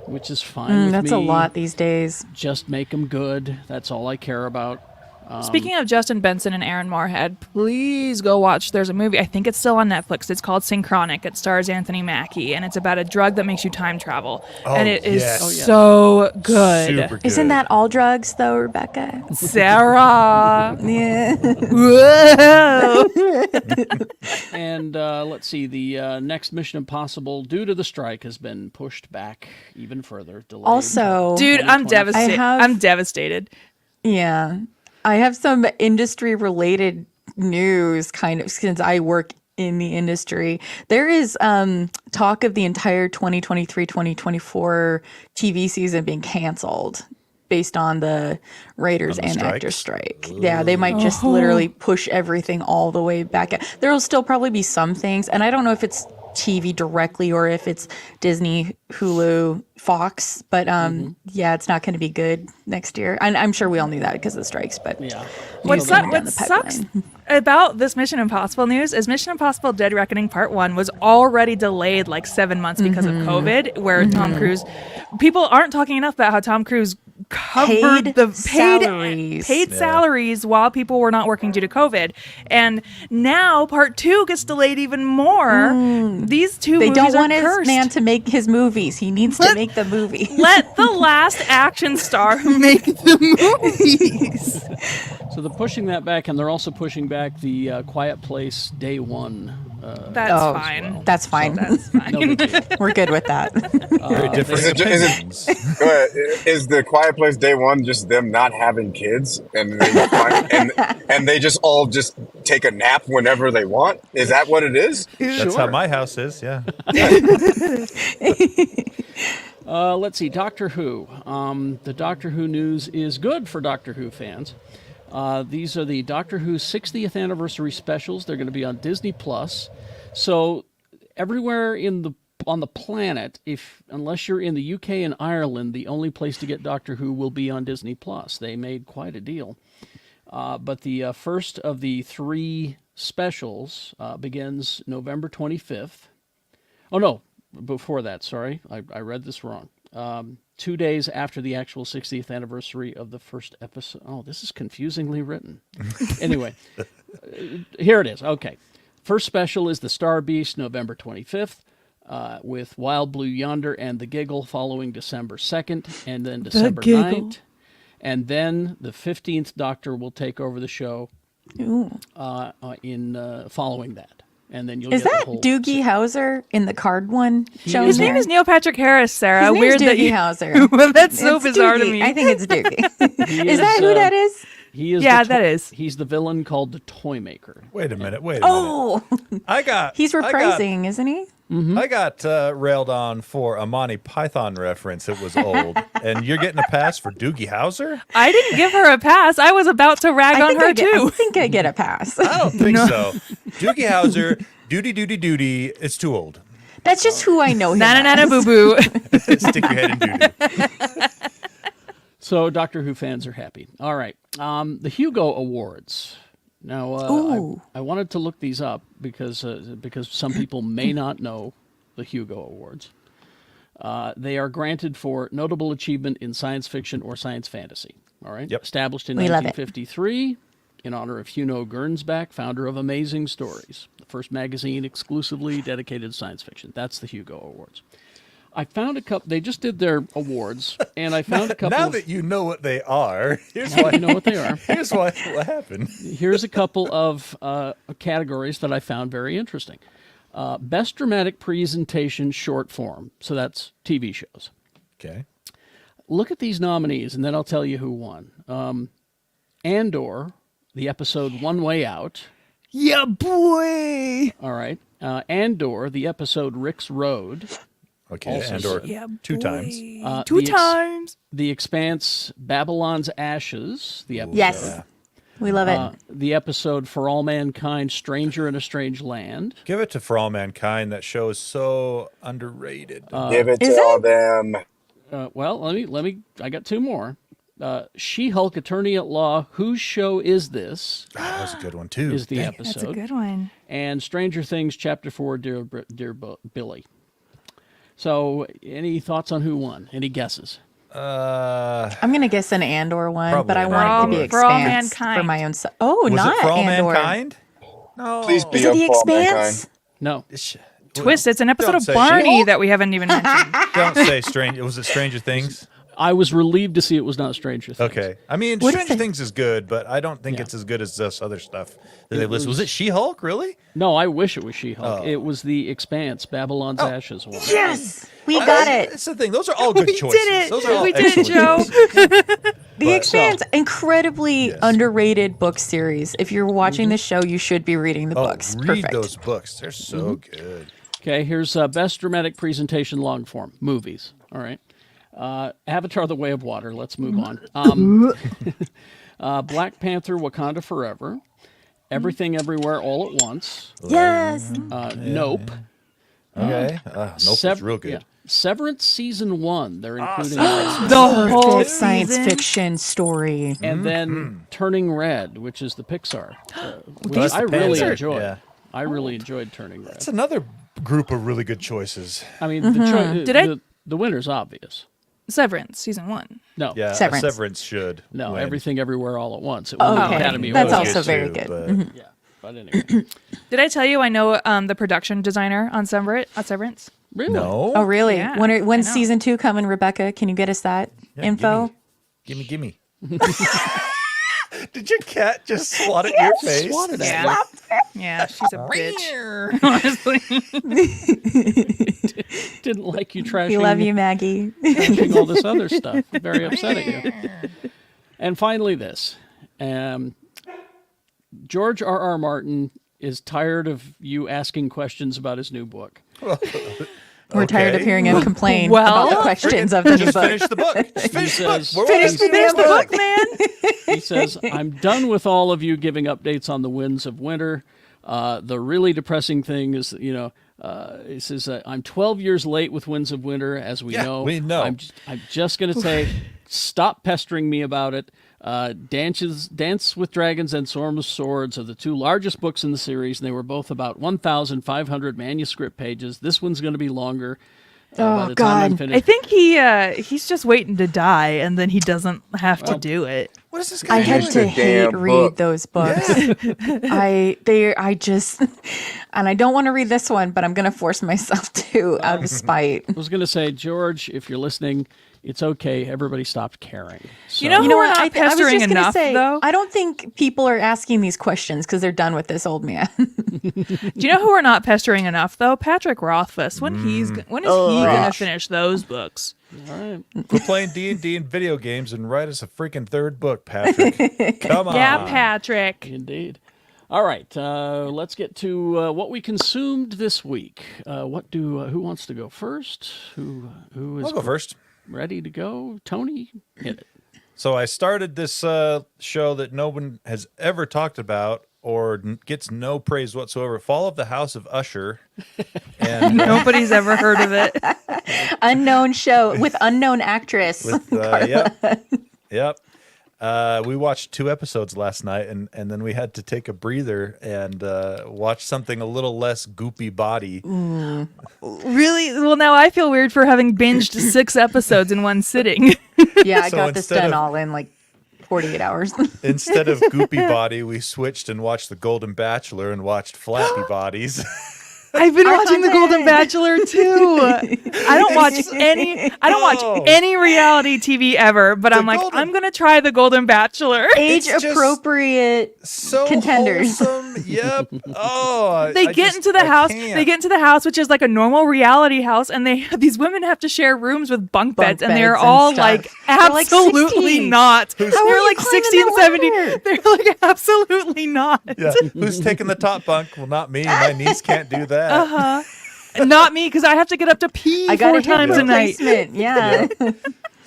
which is fine with That's me. a lot these days. Just make them good. That's all I care about. Speaking of Justin Benson and Aaron Moorhead, please go watch. There's a movie, I think it's still on Netflix. It's called Synchronic. It stars Anthony Mackie, and it's about a drug that makes you time travel. And it is yes. Oh, yeah. so good. Super good. Isn't that all drugs though, Rebecca? Sarah. Yeah. Whoa. And let's see, the next Mission Impossible, due to the strike, has been pushed back even further. Delayed. Also, Dude, I'm 2020. devastated. have- I'm devastated. yeah, I have some industry related news kind of since I work in the industry. There is talk of the entire 2023-2024 TV season being canceled based on the writers On the and strikes? actors strike. Yeah, they might just literally push everything all the way back. There will still probably be some things, and I don't know if it's TV directly or if it's Disney, Hulu, Fox, but yeah, it's not going to be good next year. And I'm sure we all knew that because of the strikes, but Yeah. What It's coming down sucks the pipeline. about this Mission Impossible news is Mission Impossible Dead Reckoning Part 1 was already delayed like 7 months because of COVID, where Tom Cruise, people aren't talking enough about how Tom Cruise covered Paid the salaries. paid salaries while people were not working due to COVID. And now part 2 gets delayed even more. These two They movies don't want are his cursed. man to make his movies. He needs to make the movie. Let the last action star make the movies. So they're pushing that back, and they're also pushing back the Quiet Place Day 1. That's Oh, fine. That's fine. That's fine. No big deal. We're good with that. Very different opinions. Go ahead. Is the Quiet Place Day 1 just them not having kids and and they just all just take a nap whenever they want? Is that what it is? That's how my house is. Yeah. Let's see, Doctor Who. The Doctor Who news is good for Doctor Who fans. These are the Doctor Who 60th anniversary specials. They're going to be on Disney Plus. So everywhere on the planet, unless you're in the UK and Ireland, the only place to get Doctor Who will be on Disney Plus. They made quite a deal. But the first of the 3 specials begins November 25th. Oh no, before that, sorry, I read this wrong. 2 days after the actual 60th anniversary of the first episode. Oh, this is confusingly written. Anyway, here it is. Okay. First special is The Star Beast, November 25th, with Wild Blue Yonder and The Giggle following December 2nd, and then December 9th. And then the 15th Doctor will take over the show following that. And then you'll Is get that the whole Doogie Howser in the card one? Shown His there? name is Neil Patrick Harris, Sarah. His name's Weird that Doogie you. Howser. Well, that's so It's bizarre to Doogie. me. I think it's Doogie. He Is that who that is? He is. Yeah, the that is. He's the villain called the Toy Maker. Wait a minute. Oh, I got. he's reprising, isn't he? I got railed on for a Monty Python reference. It was old, and you're getting a pass for Doogie Howser? I didn't give her a pass. I was about to rag on her I too. think I get a pass. I don't think so. Doogie Howser, duty. It's too old. That's just who I know him Na na na as. boo boo. Stick your head in doo-doo. So Doctor Who fans are happy. All right. The Hugo Awards. Now, I wanted to look these up because some people may not know the Hugo Awards. They are granted for notable achievement in science fiction or science fantasy. All right. Yep. Established in We love it. 1953 in honor of Hugo Gernsback, founder of Amazing Stories, the first magazine exclusively dedicated to science fiction. That's the Hugo Awards. I found a couple. They just did their awards, and I found a couple. Now of, that you know what they are, here's I why. know what they are. Here's what happened. Here's a couple of categories that I found very interesting. Best dramatic presentation short form. So that's TV shows. Okay. Look at these nominees, and then I'll tell you who won. Andor, the episode One Way Out. Yeah, boy. All right. Andor, the episode Rick's Road. Okay. Also, Andor Yeah, two boy. times. Two times. The Expanse, Babylon's Ashes, the episode. Yes, we love it. The episode For All Mankind, Stranger in a Strange Land. Give it to For All Mankind. That show is so underrated. Give it to Is all it? them. Well, let me. I got 2 more. She-Hulk, Attorney at Law. Whose show is this? that was a good one too. Is the Dang. episode. That's a good one. And Stranger Things, Chapter 4, Dear Billy. So, any thoughts on who won? Any guesses? I'm gonna guess an Andor one, Probably but I an want it to be For All Expanse Mankind. for my own. Oh, Was not it For All Andor. Mankind? No. Please be Is it up the for all Expanse? mankind. No. Twist. It's an episode Don't of say Barney She-Hulk. that we haven't even mentioned. Don't say strange. Was it Stranger Things? I was relieved to see it was not Stranger Things. Okay. I mean, What is Stranger it? Things is good, but I don't think Yeah. it's as good as this other stuff that they list. Was it She-Hulk? Really? No, I wish it was She-Hulk. Oh. It was the Expanse, Babylon's Ashes one. Yes, we got it. That's the thing. Those are all good We choices. did it. Those are all We did it, excellent Joe. choices. The Expanse, incredibly Yes. underrated book series. If you're watching the show, you should be reading the Oh, books. read Perfect. those books. They're so good. Okay, here's Best Dramatic Presentation Long Form, movies. All right. Avatar: The Way of Water. Let's move on. Black Panther: Wakanda Forever. Everything Everywhere All at Once. Yes. Nope. Okay. Nope, it's real good. yeah. Severance Season 1. They're including The whole Perfect science season. fiction story. and then Turning Red, which is the Pixar, which That's I the really Panther, enjoyed. yeah. I really enjoyed Turning Red. It's another group of really good choices. I mean, Did I- the winner's obvious. Severance season 1. No, Yeah, Severance. should. no, win. Everything Everywhere All at Once. It won the Okay, Academy that's Award. also very too, good. but- Yeah, but anyway. Did I tell you I know the production designer on Severance? Really? No. Oh, really? Yeah, When's I know. season 2 coming, Rebecca? Can you get us that info? Gimme. Did your cat just swat at your face? Swatted at Yeah. you. Yeah, she's a bitch. Honestly. Didn't like you trashing, We love you, Maggie. trashing all this other stuff. Very upset at you. And finally this. George R.R. Martin is tired of you asking questions about his new book. We're tired of Okay. hearing him complain Well, about the questions of the new Just book. finish the book. Just finish the book. says- We're Finish all- the damn book. man. He says, I'm done with all of you giving updates on the winds of winter. The really depressing thing is, he says, I'm 12 years late with Winds of Winter, as we Yeah, know. we know. I'm just going to say, stop pestering me about it. Dance with Dragons and Storm of Swords are the two largest books in the series, and they were both about 1,500 manuscript pages. This one's going to be longer. By the time I'm God. finished. I think he's just waiting to die, and then he doesn't have to do it. What is this guy I doing? had Finish to the hate damn read book. those books. And I don't want to read this one, but I'm going to force myself to out of spite. I was going to say, George, if you're listening, it's okay. Everybody stopped caring. So, You know who we're not I was pestering just gonna enough, say, though? I don't think people are asking these questions because they're done with this old man. Do you know who we're not pestering enough, though? Patrick Rothfuss. When is he going to finish those books? all right. Quit playing D&D and video games and write us a freaking third book, Patrick. Come on. Yeah, Patrick. Indeed. All right, let's get to what we consumed this week. Who wants to go first? Who is I'll go first. ready to go? Tony, hit it. So I started this show that no one has ever talked about or gets no praise whatsoever. Fall of the House of Usher. And Nobody's ever heard of it. Unknown show with unknown actress. Yep. We watched 2 episodes last night, and then we had to take a breather and watch something a little less goopy body. Really? Well, now I feel weird for having binged 6 episodes in one sitting. Yeah, I So got this instead done of- all in like 48 hours. Instead of goopy body, we switched and watched The Golden Bachelor and watched flappy bodies. I've been I watching The love Golden it. Bachelor too. I don't watch any reality TV ever, but I'm like, Golden- I'm gonna try The Golden Bachelor. Age It's just appropriate. So Contenders. wholesome. Yep. Oh, They I get just- into the I house. can't. They get into the house, which is like a normal reality house, and these women have to share rooms with bunk beds, and they're beds and all stuff. like They're like absolutely 60. not. How are They're you like climbing 60 and that 70. ladder? They're like absolutely not. Yeah. Who's taking the top bunk? Well, not me. My knees can't do that. Uh-huh. Not me, because I have to get up to pee I got 4 a hip times a night. replacement. Yeah.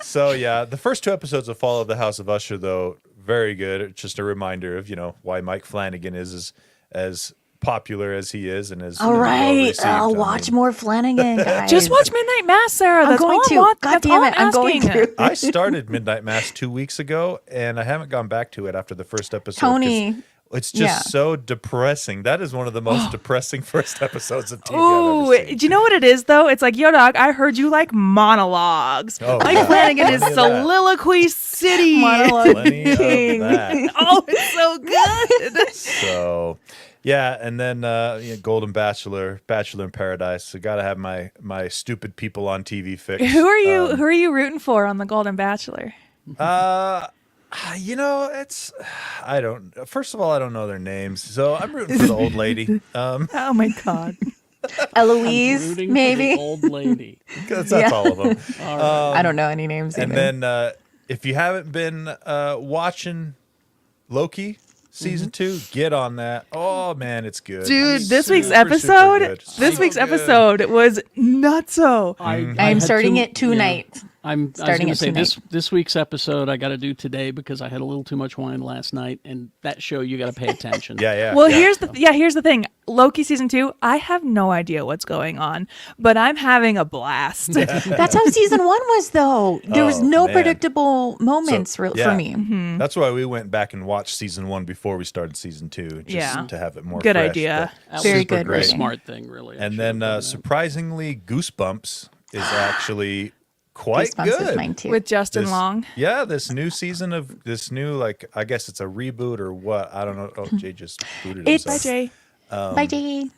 So yeah, the first 2 episodes of Fall of the House of Usher, though, very good. It's just a reminder of why Mike Flanagan is as popular as he is, and as All right. well-received. I'll I watch mean, more Flanagan, guys. Just watch Midnight Mass, Sarah. I'm That's going all to. I want. God That's damn all it. I'm going asking. to. I started Midnight Mass 2 weeks ago, and I haven't gone back to it after the first episode. 'cause Tony. It's just Yeah. so depressing. That is one of the most depressing first episodes of TV Ooh, I've ever seen. do you know what it is though? It's like, yo, dog, I heard you like monologues. Oh, Mike yeah. Flanagan is Plenty of that. soliloquy city. Monologue Plenty king. of that. Oh, it's so good. So, yeah, and then Golden Bachelor, Bachelor in Paradise. So, got to have my stupid people on TV fix. Who are you rooting for on the Golden Bachelor? I don't. First of all, I don't know their names, so I'm rooting for the old lady. Oh my god. Rooting Eloise, for the maybe. old lady. That's Yeah. all of them. I don't know any names And either. then if you haven't been watching Loki season 2, get on that. Oh man, it's good. Dude, this week's Super, super episode, good. this So week's good. episode was nutso. I I'm had starting to- it tonight. I was Starting going to it say tonight. this week's episode I got to do today because I had a little too much wine last night, and that show you got to pay attention. Yeah. Well, here's the thing. Loki season 2, I have no idea what's going on, but I'm having a blast. That's how season 1 was, though. There was Oh, no man. predictable moments So, for yeah. me. That's why we went back and watched season 1 before we started season 2, just Yeah. to have it more Good fresh, idea. but Very super good great. writing. Smart thing, really. I And should then have done that. surprisingly, Goosebumps is actually quite Goosebumps good. is mine too. With Justin Long. Yeah, this new season of this new, like, I guess it's a reboot or what. I don't know. Oh, Jay just booted It's- Bye, himself. Jay. Bye, Jay.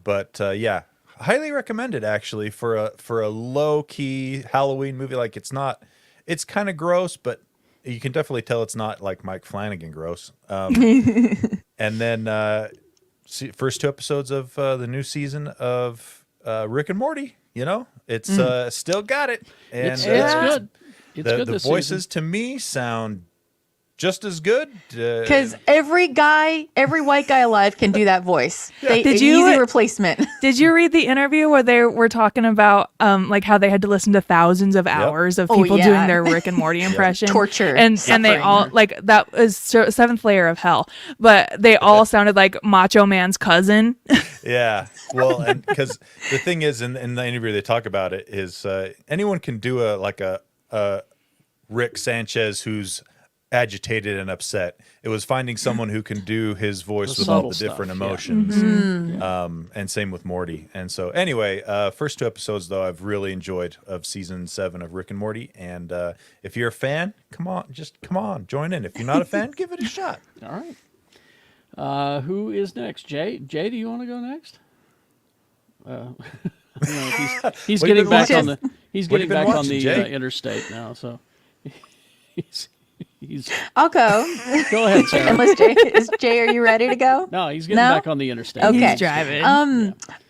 But yeah, highly recommended actually for a low key Halloween movie. Like it's kind of gross, but you can definitely tell it's not like Mike Flanagan gross. And then first 2 episodes of the new season of Rick and Morty. You know, it's still got it, and It's good. It's good the this voices season. to me sound just as good. Because every white guy alive can do that voice. Did you- Easy replacement. Did you read the interview where they were talking about like how they had to listen to thousands of hours of Oh, people yeah. doing their Rick and Morty impression, Torture, and they suffering. all like that was seventh layer of hell, but they all sounded like Macho Man's cousin. Yeah, well, and because the thing is, in the interview they talk about it is anyone can do a Rick Sanchez who's agitated and upset. It was finding someone who can do his voice The with all subtle the stuff, different yeah. emotions. And same with Morty. And so anyway, first 2 episodes though I've really enjoyed of season 7 of Rick and Morty. And if you're a fan, come on, join in. If you're not a fan, give it a shot. All right. Who is next? Jay? Jay, do you want to go next? He's What have you getting been back watching? on the What have you been on watching, the Jay? interstate now. So he's I'll go. go ahead, Sarah. Unless Jay, are you ready to go? No, he's getting No? back on the interstate. Okay. He's driving.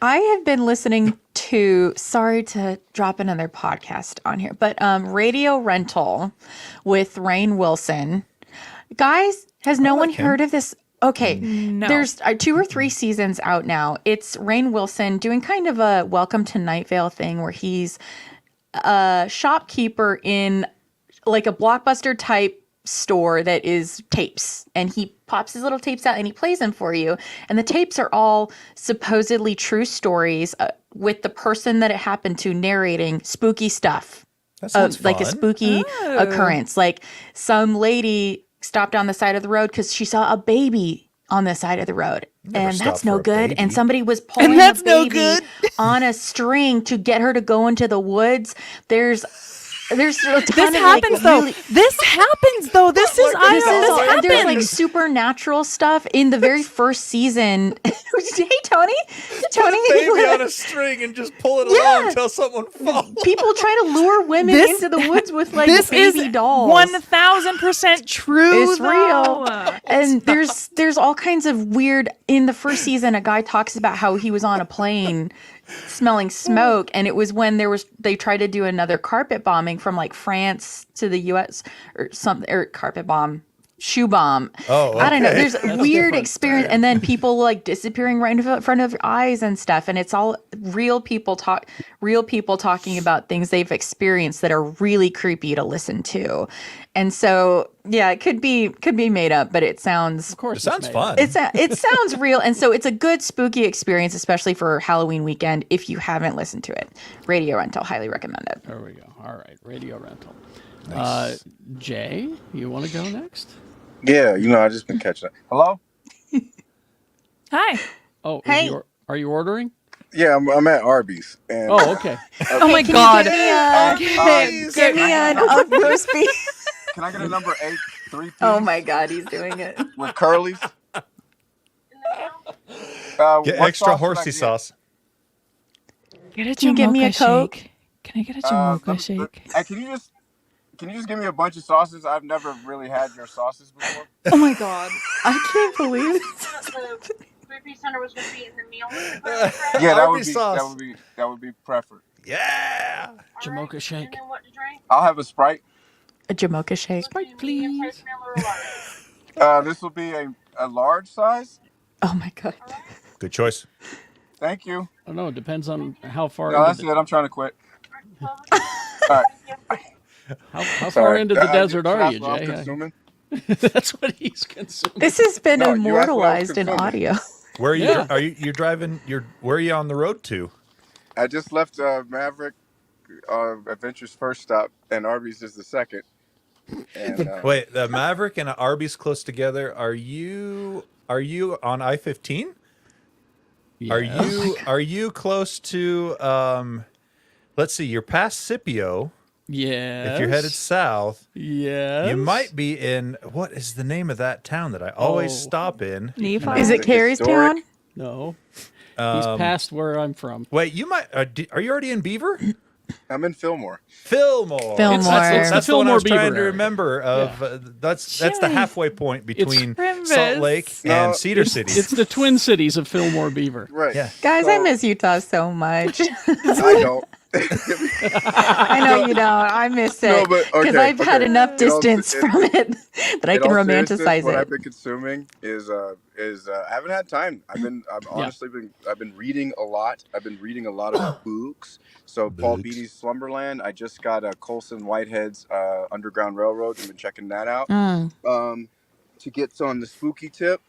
I have been listening to, sorry to drop another podcast on here, but Radio Rental with Rainn Wilson. Guys, has no one heard of this? Okay, No. there's 2 or 3 seasons out now. It's Rainn Wilson doing kind of a Welcome to Night Vale thing where he's a shopkeeper in like a Blockbuster type store that is tapes, and he pops his little tapes out and he plays them for you, and the tapes are all supposedly true stories with the person that it happened to narrating spooky stuff. That sounds Like a fun. spooky occurrence, like some lady stopped on the side of the road because she saw a baby on the side of the road, Never and stop that's no for a good, baby. and somebody was pulling And that's a no baby good. on a string to get her to go into the woods. There's a ton This of happens like, though. really, This happens though. This is Like, I this know is this all, and happens. there's like supernatural stuff in the very first season. Hey, Tony, Baby on a string and just pull it Yeah. along until someone falls. people try to lure women This- into the woods with like This baby is dolls. 1000% true. It's real. though. And there's all kinds of weird. In the first season, a guy talks about how he was on a plane smelling smoke, and it was when they tried to do another carpet bombing from like France to the US or something, or carpet bomb, shoe bomb. Oh, I don't know. okay. There's weird experience, and then people like disappearing right in front of your eyes and stuff, and it's all real people talking about things they've experienced that are really creepy to listen to. And so, yeah, it could be made up, but it sounds Of course, It sounds made. fun. it sounds real, and so it's a good spooky experience, especially for Halloween weekend. If you haven't listened to it, Radio Rental, highly recommend it. There we go. All right, Radio Rental. Jay, you want to go next? Yeah, I just been catching up. Hello? Hi. Oh, Hey. Are you ordering? Yeah, I'm at Arby's. And Oh, okay. Oh my Can God. you give me a roast beef? Can I get a number 8, 3 Oh my God, he's doing it. with curlies? Get what extra sauce should I horsey get? sauce. Get a Can you give me a Jamocha Coke? shake. Can I get a Jamocha shake? Hey, can you just give me a bunch of sauces? I've never really had your sauces before. Oh my God. I can't believe it. The 3-piece center was going to be in the meal with the garlic bread, Yeah, Arby's sauce. that would be preferred. Yeah. Jamocha shake. and then what to drink? I'll have a Sprite. A Jamocha shake. Sprite, Medium please. size meal or a large? This will be a large size. Oh my God. Good choice. Thank you. I don't know. It depends on how far. No, that's it. I'm trying to quit. All right. How far Sorry. into the desert Can I are ask you, what I'm Jay? consuming? That's what he's consuming. This has been No, you asked what I was immortalized in consuming. audio. Where are you? Yeah. Are you're driving? Where are you on the road to? I just left Maverick, Adventure's first stop, and Arby's is the second. And, Wait, the Maverick and Arby's close together. Are you on I-15? Yeah. Are you close to let's see, you're past Scipio. Yeah. If you're headed south, yes. you might be in, what is the name of that town that I always stop in? Nephi? Is it Carrie's town? No. He's past where I'm from. Wait, you might, are you already in Beaver? I'm in Fillmore. Fillmore. Fillmore. That's the one I was Fillmore trying to Beaver area. remember. That's the Jimmy. halfway point between Primus. Salt Lake and No, Cedar City. It's the Twin Cities of Fillmore Beaver. Right. Yeah. Guys, So- I miss Utah so much. I don't. I know you don't. I miss No, it but because okay, I've had okay. enough In all- distance in- from it that I In can all seriousness, romanticize what I've it. been consuming is I haven't had time. I've honestly been reading a lot. I've been reading a lot of books. So Paul Books. Beatty's Slumberland. I just got Colson Whitehead's Underground Railroad. I've been checking that out. Mm. To get on the spooky tip,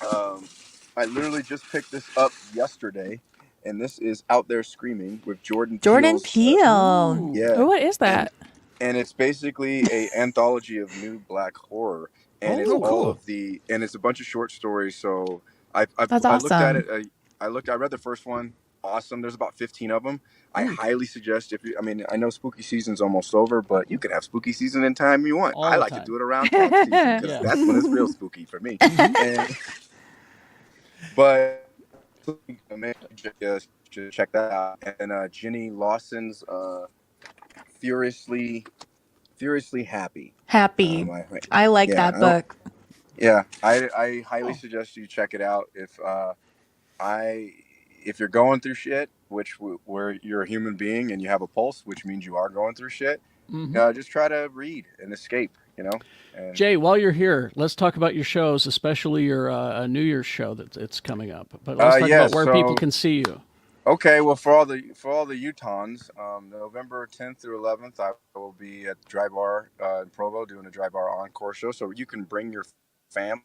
I literally just picked this up yesterday, and this is Out There Screaming with Jordan Jordan Peele's, Peele. yeah. Oh, what is that? And it's basically a anthology of new black horror, and it's Oh, all cool. of and it's a bunch of short stories. So I That's looked at awesome. it. I read the first one. Awesome. There's about 15 of them. I highly suggest I know spooky season's almost over, but you can have spooky season anytime you want. All I the like time. to do it around tax season because Yeah. that's when it's real spooky for me. But just check that out. And Jenny Lawson's Furiously Happy. Happy. I I like yeah, that I don't- book. Yeah, I highly suggest you check it out. If you're going through shit, where you're a human being and you have a pulse, which means you are going through shit, just try to read and escape. And Jay, while you're here, let's talk about your shows, especially your New Year's show that's coming up. But let's talk about where people can see you. Okay, well, for all the Utahns, November 10th through 11th, I will be at the Dry Bar in Provo doing a Dry Bar Encore show, so you can bring your family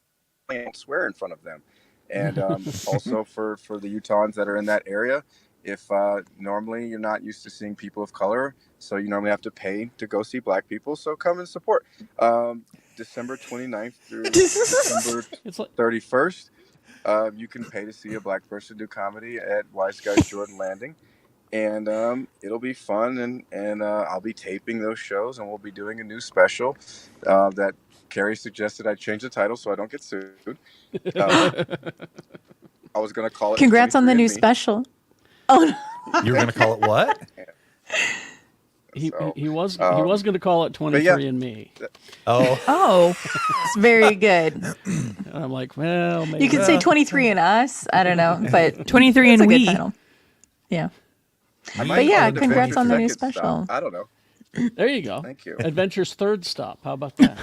and swear in front of them. And also for the Utahns that are in that area, if normally you're not used to seeing people of color, so you normally have to pay to go see black people, so come and support. December 29th through December It's like 31st. You can pay to see a black person do comedy at Wise Guys Jordan Landing, and it'll be fun. And I'll be taping those shows, and we'll be doing a new special that Carrie suggested I change the title so I don't get sued. I was gonna call it. Congrats on the new 23andMe. special. Oh, no. You were going to call it what? he was um, going to call it 23andMe. Oh, Oh, it's very good. And I'm like, well, maybe. You can say 23 and us. I don't know, but 23 it's and a good we. title. Yeah. I might But yeah, call it congrats on the new Adventure's special. Second Stop. I don't know. There you go. Thank you. Adventure's third stop. How about that?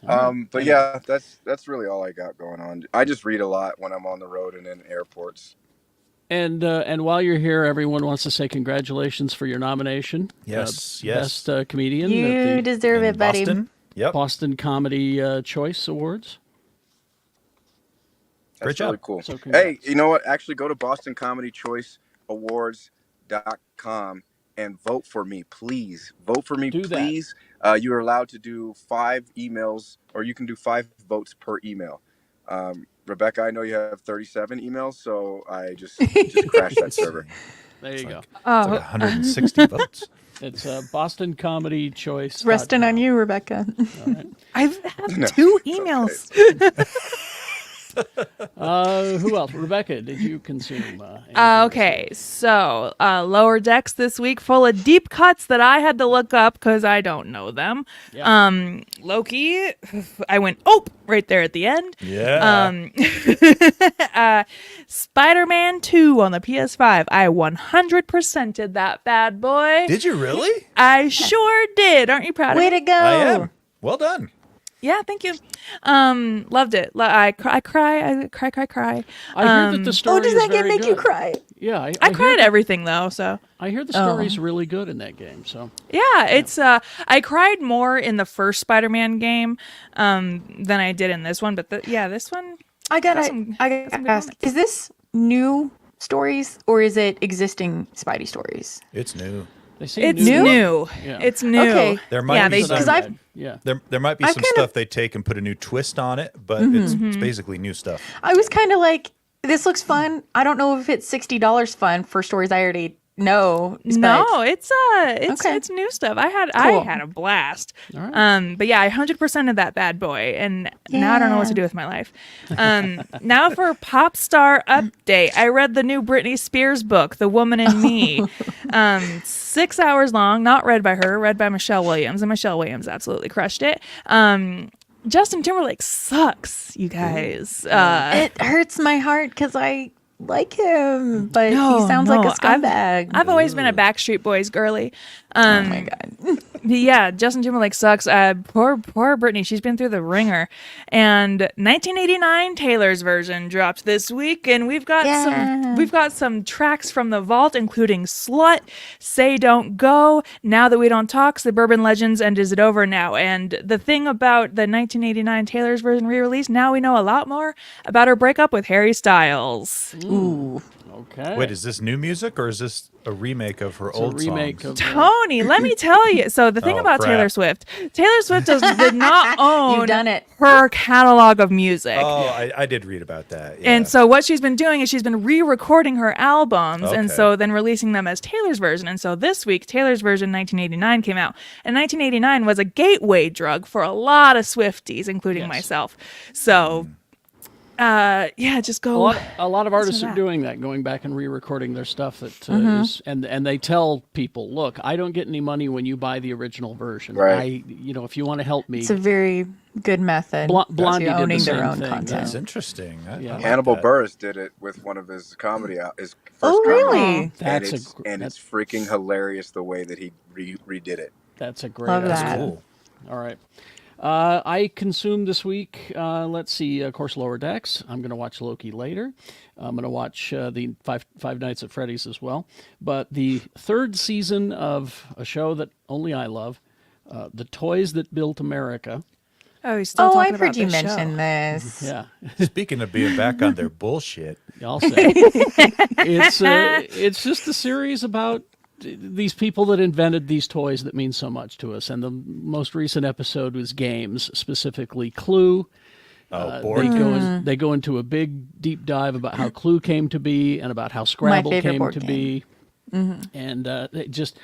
But yeah, that's really all I got going on. I just read a lot when I'm on the road and in airports. And while you're here, everyone wants to say congratulations for your nomination. Yes, Best comedian You at the deserve in it, buddy. Boston. Yep. Boston Comedy Choice Awards. That's Great job. really cool. So congrats. Hey, you know what? Actually, go to BostonComedyChoiceAwards.com and vote for me, please. Vote for me, Do that. please. You are allowed to do 5 emails, or you can do 5 votes per email. Rebecca, I know you have 37 emails, so I just crashed that server. There you go. It's like 160 votes. It's Boston Comedy Choice. It's resting on you, Rebecca. All right. I have No, 2 it's emails. Who else? Rebecca, did you consume? anything Okay, so Lower Decks this week, full of deep cuts that I had to look up because I don't know them. Yeah. Loki, I went right there at the end. Yeah. Spider-Man 2 on the PS5. I 100%ed that bad boy. Did you really? I sure did. Aren't you proud Way of me? to go. I am. Well done. Yeah, thank you. Loved it. I cry. I hear that the Oh, story does is that game very make good. you cry? Yeah, I hear cried that- everything though, so I hear the story's really good in that game. So yeah, it's I cried more in the first Spider-Man game than I did in this one, but this one I got gotta some ask, good moments. is this new stories or is it existing Spidey stories? It's new. they seem it's new. new. Yeah. It's new. Okay. There might yeah, be they some- because I've Yeah. There might be I've some kind stuff they take and put a new twist on it, but it's basically new stuff. I was kind of like, this looks fun. I don't know if it's $60 fun for stories I already No. No, it's Okay. it's new stuff. I Cool. had a blast. All right. But yeah, I 100%ed that bad boy, and now I don't know what to do with my life. Now for pop star update, I read the new Britney Spears book, The Woman in Me. 6 hours long, not read by her, read by Michelle Williams, and Michelle Williams absolutely crushed it. Justin Timberlake sucks, you guys. It hurts my heart because I like him, but he sounds like a scumbag. I've always been a Backstreet Boys girly. Oh my God. Yeah, Justin Timberlake sucks. Poor Britney. She's been through the ringer. And 1989 Taylor's version dropped this week, and we've got some tracks from the vault, including "Slut," "Say Don't Go," "Now That We Don't Talk," "Suburban Legends," and "Is It Over Now?" And the thing about the 1989 Taylor's version re-release, now we know a lot more about her breakup with Harry Styles. Ooh. Okay. Wait, is this new music or is this a remake of her It's old a remake songs? of Tony, let me tell you. So the thing Oh, about crap. Taylor Swift did not own You've done it. her catalog of music. Oh, I did read about that. Yeah. And so what she's been doing is she's been re-recording her albums and Okay. so then releasing them as Taylor's version. And so this week, Taylor's version 1989 came out. And 1989 was a gateway drug for a lot of Swifties, including myself. So, just go. A lot of artists to are that. doing that, going back and re-recording their stuff that is, and they tell people, look, I don't get any money when you buy the original version. Right. If you want to help me, It's a very good method. Blondie to did owning the their same own thing. content. That's interesting. I like Hannibal that. Buress did it with one of his comedy his first Oh, comedy. really? That's It's freaking hilarious the way that he redid it. that's a great. Love idea. that. Cool. All right. I consumed this week, let's see, of course, Lower Decks. I'm going to watch Loki later. I'm going to watch the Five Nights at Freddy's as well. But the third season of a show that only I love, The Toys That Built America. Oh, he's still Oh, talking I've heard about you this mention show. this. Yeah, Speaking of being back on their bullshit, I'll say. It's just a series about these people that invented these toys that mean so much to us. And the most recent episode was games, specifically Clue. board They go into a big deep dive about how Clue came to be and about how Scrabble favorite came board to game. be. And it just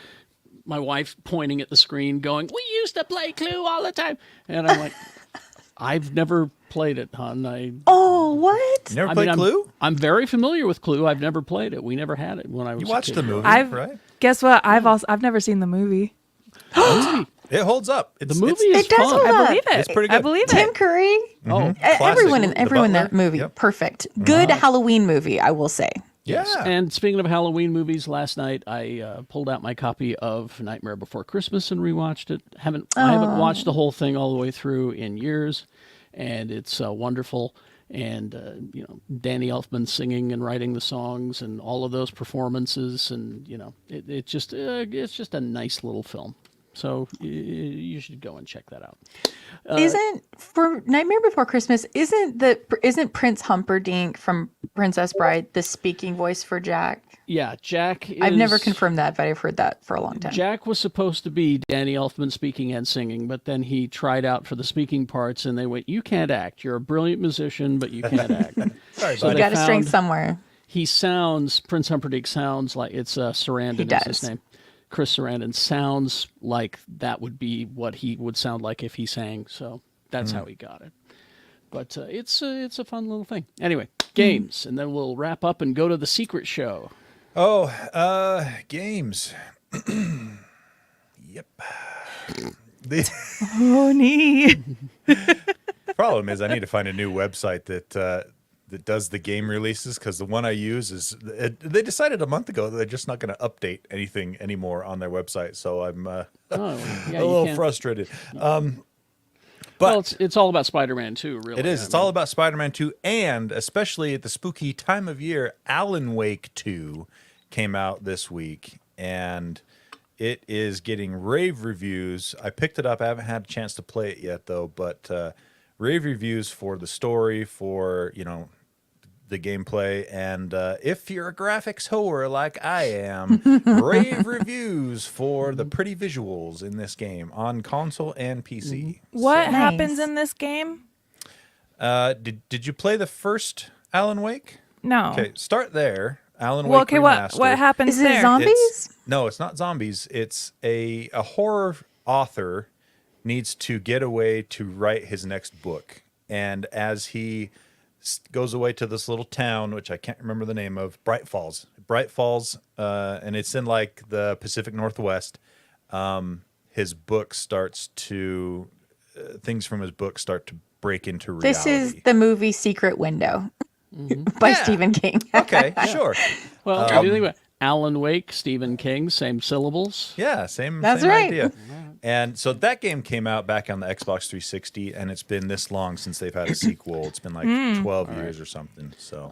my wife pointing at the screen going, "We used to play Clue all the time." And I'm like, "I've never played it, hon. Oh, what? You never played Clue? I'm very familiar with Clue. I've never played it. We never had it when I was You a watched kid. the movie, I've right? Guess what? I've never seen the movie. It holds up. It's, The movie it's, is It does fun. hold I up. believe it. It's pretty I good. believe Tim it. Curry. Oh, Everyone in The everyone in that Butler. movie. Yep. Perfect. Good Halloween movie, I will say. Yeah. And speaking of Halloween movies, last night I pulled out my copy of Nightmare Before Christmas and rewatched it. I haven't watched the whole thing all the way through in years, and it's wonderful. And Danny Elfman singing and writing the songs and all of those performances, and it's just a nice little film. So you should go and check that out. Isn't for Nightmare Before Christmas? Isn't Prince Humperdinck from Princess Bride the speaking voice for Jack? Yeah, Jack. I've never confirmed that, but I've heard that for a long time. Jack was supposed to be Danny Elfman speaking and singing, but then he tried out for the speaking parts, and they went, "You can't act. You're a brilliant musician, but you can't act." Sorry, So buddy. they Got a string found- somewhere. Prince Humperdinck sounds like it's Sarandon He is does. his name. Chris Sarandon sounds like that would be what he would sound like if he sang. So that's how he got it. But it's a fun little thing. Anyway, games, and then we'll wrap up and go to the secret show. Games. Yep. The Tony. problem is I need to find a new website that does the game releases, because the one I use is they decided a month ago that they're just not going to update anything anymore on their website. So I'm a little frustrated. But it's all about Spider-Man too, really. it is. It's all about Spider-Man 2, and especially at the spooky time of year, Alan Wake 2 came out this week, and it is getting rave reviews. I picked it up. I haven't had a chance to play it yet, though, but rave reviews for the story, for, the gameplay, and if you're a graphics whore like I am, rave reviews for the pretty visuals in this game on console and PC. What Nice. happens in this game? Did you play the first Alan Wake? No. Okay, start there. Alan Wake Well, okay, remastered. what happens Is it there? zombies? No, it's not zombies. It's a horror author needs to get away to write his next book. And as he goes away to this little town, which I can't remember the name of, Bright Falls, and it's in like the Pacific Northwest. His book starts to, things from his book start to break into reality. This is the movie Secret Window by Stephen King. Okay, sure. Well, what do you think about Alan Wake, Stephen King, same syllables? Yeah, same That's same right. idea. And so that game came out back on the Xbox 360, and it's been this long since they've had a sequel. It's been like 12 years or something. So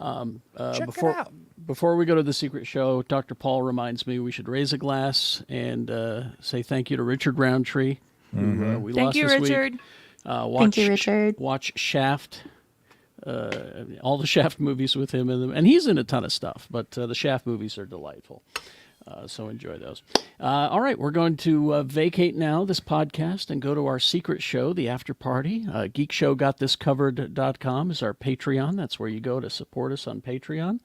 check it out. Before we go to the secret show, Dr. Paul reminds me we should raise a glass and say thank you to Richard Roundtree, who we Thank lost you, this Richard. week. Thank you, Richard. Watch Shaft. All the Shaft movies with him in them, and he's in a ton of stuff, but the Shaft movies are delightful. So enjoy those. All right, we're going to vacate now this podcast and go to our secret show, the after party. Geekshowgotthiscovered.com is our Patreon. That's where you go to support us on Patreon.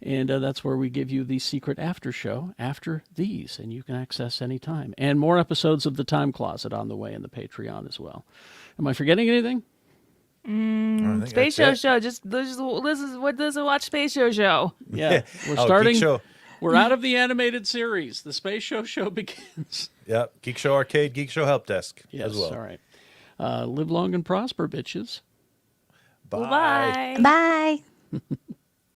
And that's where we give you the secret after show after these, and you can access anytime. And more episodes of The Time Closet on the way in the Patreon as well. Am I forgetting anything? I think Space that's Show it. show. Just watch Space Show. Yeah, we're Oh, starting. Geek Show. We're out of the animated series. The Space Show begins. Yep, Geek Show Arcade, Geek Show Help Desk Yes, as well. all right. Live long and prosper, bitches. Bye. Bye. Bye.